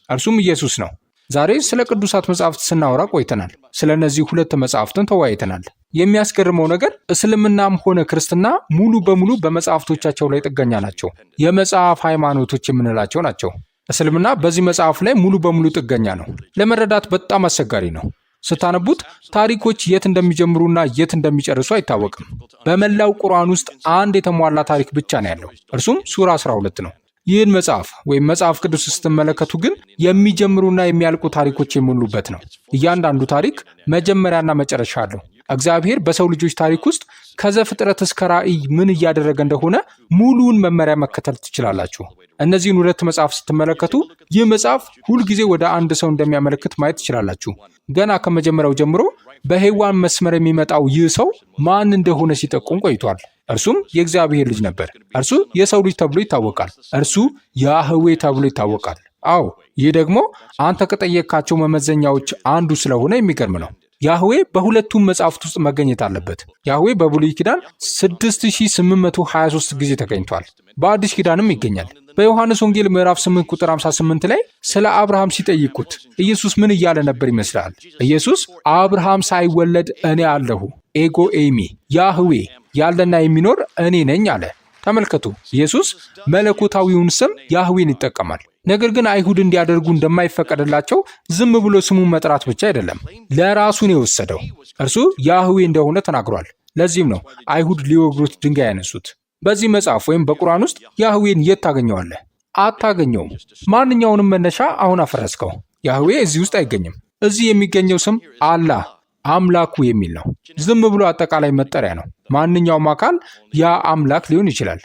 እርሱም ኢየሱስ ነው። ዛሬ ስለ ቅዱሳት መጽሐፍት ስናወራ ቆይተናል። ስለ እነዚህ 2 መጽሐፍትን ተወያይተናል። የሚያስገርመው ነገር እስልምናም ሆነ ክርስትና ሙሉ በሙሉ በመጽሐፍቶቻቸው ላይ ጥገኛ ናቸው። የመጽሐፍ ሃይማኖቶች የምንላቸው ናቸው። እስልምና በዚህ መጽሐፍ ላይ ሙሉ በሙሉ ጥገኛ ነው። ለመረዳት በጣም አስቸጋሪ ነው። ስታነቡት ታሪኮች የት እንደሚጀምሩና የት እንደሚጨርሱ አይታወቅም። በመላው ቁርአን ውስጥ አንድ የተሟላ ታሪክ ብቻ ነው ያለው፣ እርሱም ሱራ 12 ነው። ይህን መጽሐፍ ወይም መጽሐፍ ቅዱስ ስትመለከቱ ግን የሚጀምሩና የሚያልቁ ታሪኮች የሞሉበት ነው። እያንዳንዱ ታሪክ መጀመሪያና መጨረሻ አለው። እግዚአብሔር በሰው ልጆች ታሪክ ውስጥ ከዘፍጥረት እስከ ራእይ ምን እያደረገ እንደሆነ ሙሉውን መመሪያ መከተል ትችላላችሁ። እነዚህን ሁለት መጽሐፍ ስትመለከቱ ይህ መጽሐፍ ሁልጊዜ ወደ አንድ ሰው እንደሚያመለክት ማየት ትችላላችሁ። ገና ከመጀመሪያው ጀምሮ በሔዋን መስመር የሚመጣው ይህ ሰው ማን እንደሆነ ሲጠቁም ቆይቷል። እርሱም የእግዚአብሔር ልጅ ነበር። እርሱ የሰው ልጅ ተብሎ ይታወቃል። እርሱ ያህዌ ተብሎ ይታወቃል። አዎ፣ ይህ ደግሞ አንተ ከጠየቅካቸው መመዘኛዎች አንዱ ስለሆነ የሚገርም ነው። ያህዌ በሁለቱም መጽሐፍት ውስጥ መገኘት አለበት። ያህዌ በብሉይ ኪዳን 6823 ጊዜ ተገኝቷል። በአዲስ ኪዳንም ይገኛል። በዮሐንስ ወንጌል ምዕራፍ 8 ቁጥር 58 ላይ ስለ አብርሃም ሲጠይቁት ኢየሱስ ምን እያለ ነበር ይመስላል? ኢየሱስ አብርሃም ሳይወለድ እኔ አለሁ፣ ኤጎ ኤሚ፣ ያህዌ ያለና የሚኖር እኔ ነኝ አለ። ተመልከቱ፣ ኢየሱስ መለኮታዊውን ስም ያህዌን ይጠቀማል። ነገር ግን አይሁድ እንዲያደርጉ እንደማይፈቀድላቸው ዝም ብሎ ስሙን መጥራት ብቻ አይደለም፣ ለራሱን የወሰደው እርሱ ያህዌ እንደሆነ ተናግሯል። ለዚህም ነው አይሁድ ሊወግሩት ድንጋይ ያነሱት። በዚህ መጽሐፍ ወይም በቁርአን ውስጥ ያህዌን የት ታገኘዋለህ? አታገኘውም። ማንኛውንም መነሻ አሁን አፈረስከው። ያህዌ እዚህ ውስጥ አይገኝም። እዚህ የሚገኘው ስም አላህ አምላኩ የሚል ነው። ዝም ብሎ አጠቃላይ መጠሪያ ነው። ማንኛውም አካል ያ አምላክ ሊሆን ይችላል።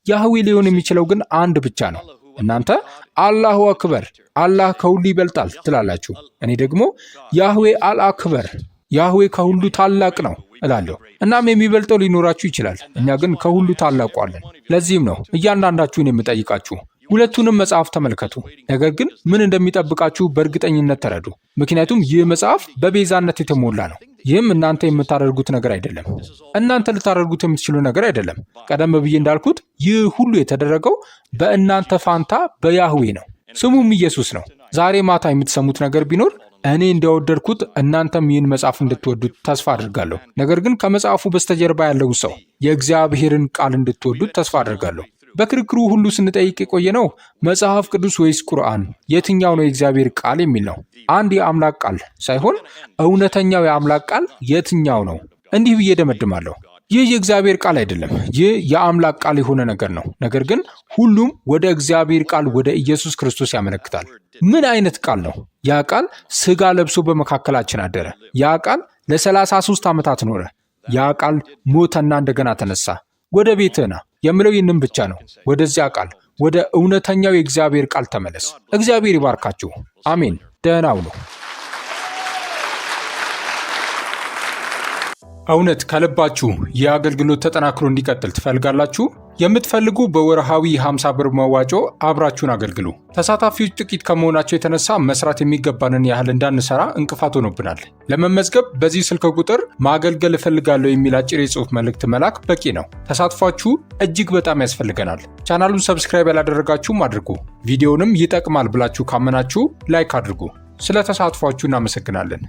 ያህዌ ሊሆን የሚችለው ግን አንድ ብቻ ነው። እናንተ አላሁ አክበር፣ አላህ ከሁሉ ይበልጣል ትላላችሁ። እኔ ደግሞ ያህዌ አልአክበር፣ ያህዌ ከሁሉ ታላቅ ነው እላለሁ። እናም የሚበልጠው ሊኖራችሁ ይችላል። እኛ ግን ከሁሉ ታላቁ አለን። ለዚህም ነው እያንዳንዳችሁን የምጠይቃችሁ ሁለቱንም መጽሐፍ ተመልከቱ። ነገር ግን ምን እንደሚጠብቃችሁ በእርግጠኝነት ተረዱ። ምክንያቱም ይህ መጽሐፍ በቤዛነት የተሞላ ነው። ይህም እናንተ የምታደርጉት ነገር አይደለም። እናንተ ልታደርጉት የምትችሉ ነገር አይደለም። ቀደም ብዬ እንዳልኩት ይህ ሁሉ የተደረገው በእናንተ ፋንታ በያህዌ ነው። ስሙም ኢየሱስ ነው። ዛሬ ማታ የምትሰሙት ነገር ቢኖር እኔ እንደወደድኩት እናንተም ይህን መጽሐፍ እንድትወዱት ተስፋ አድርጋለሁ። ነገር ግን ከመጽሐፉ በስተጀርባ ያለው ሰው የእግዚአብሔርን ቃል እንድትወዱት ተስፋ አድርጋለሁ። በክርክሩ ሁሉ ስንጠይቅ የቆየ ነው መጽሐፍ ቅዱስ ወይስ ቁርአን የትኛው ነው የእግዚአብሔር ቃል የሚል ነው። አንድ የአምላክ ቃል ሳይሆን እውነተኛው የአምላክ ቃል የትኛው ነው? እንዲህ ብዬ ደመድማለሁ። ይህ የእግዚአብሔር ቃል አይደለም። ይህ የአምላክ ቃል የሆነ ነገር ነው። ነገር ግን ሁሉም ወደ እግዚአብሔር ቃል ወደ ኢየሱስ ክርስቶስ ያመለክታል። ምን አይነት ቃል ነው? ያ ቃል ሥጋ ለብሶ በመካከላችን አደረ። ያ ቃል ለ33 ዓመታት ኖረ። ያ ቃል ሞተና እንደገና ተነሳ። ወደ ቤትህ ና የምለው ይህንም ብቻ ነው። ወደዚያ ቃል ወደ እውነተኛው የእግዚአብሔር ቃል ተመለስ። እግዚአብሔር ይባርካችሁ። አሜን። ደህና ሁኑ። እውነት ከልባችሁ ይህ አገልግሎት ተጠናክሮ እንዲቀጥል ትፈልጋላችሁ? የምትፈልጉ በወርሃዊ 50 ብር መዋጮ አብራችሁን አገልግሉ። ተሳታፊዎች ጥቂት ከመሆናቸው የተነሳ መስራት የሚገባንን ያህል እንዳንሰራ እንቅፋት ሆኖብናል። ለመመዝገብ በዚህ ስልክ ቁጥር ማገልገል እፈልጋለሁ የሚል አጭር የጽሑፍ መልእክት መላክ በቂ ነው። ተሳትፏችሁ እጅግ በጣም ያስፈልገናል። ቻናሉን ሰብስክራይብ ያላደረጋችሁም አድርጉ። ቪዲዮንም ይጠቅማል ብላችሁ ካመናችሁ ላይክ አድርጉ። ስለ ተሳትፏችሁ እናመሰግናለን።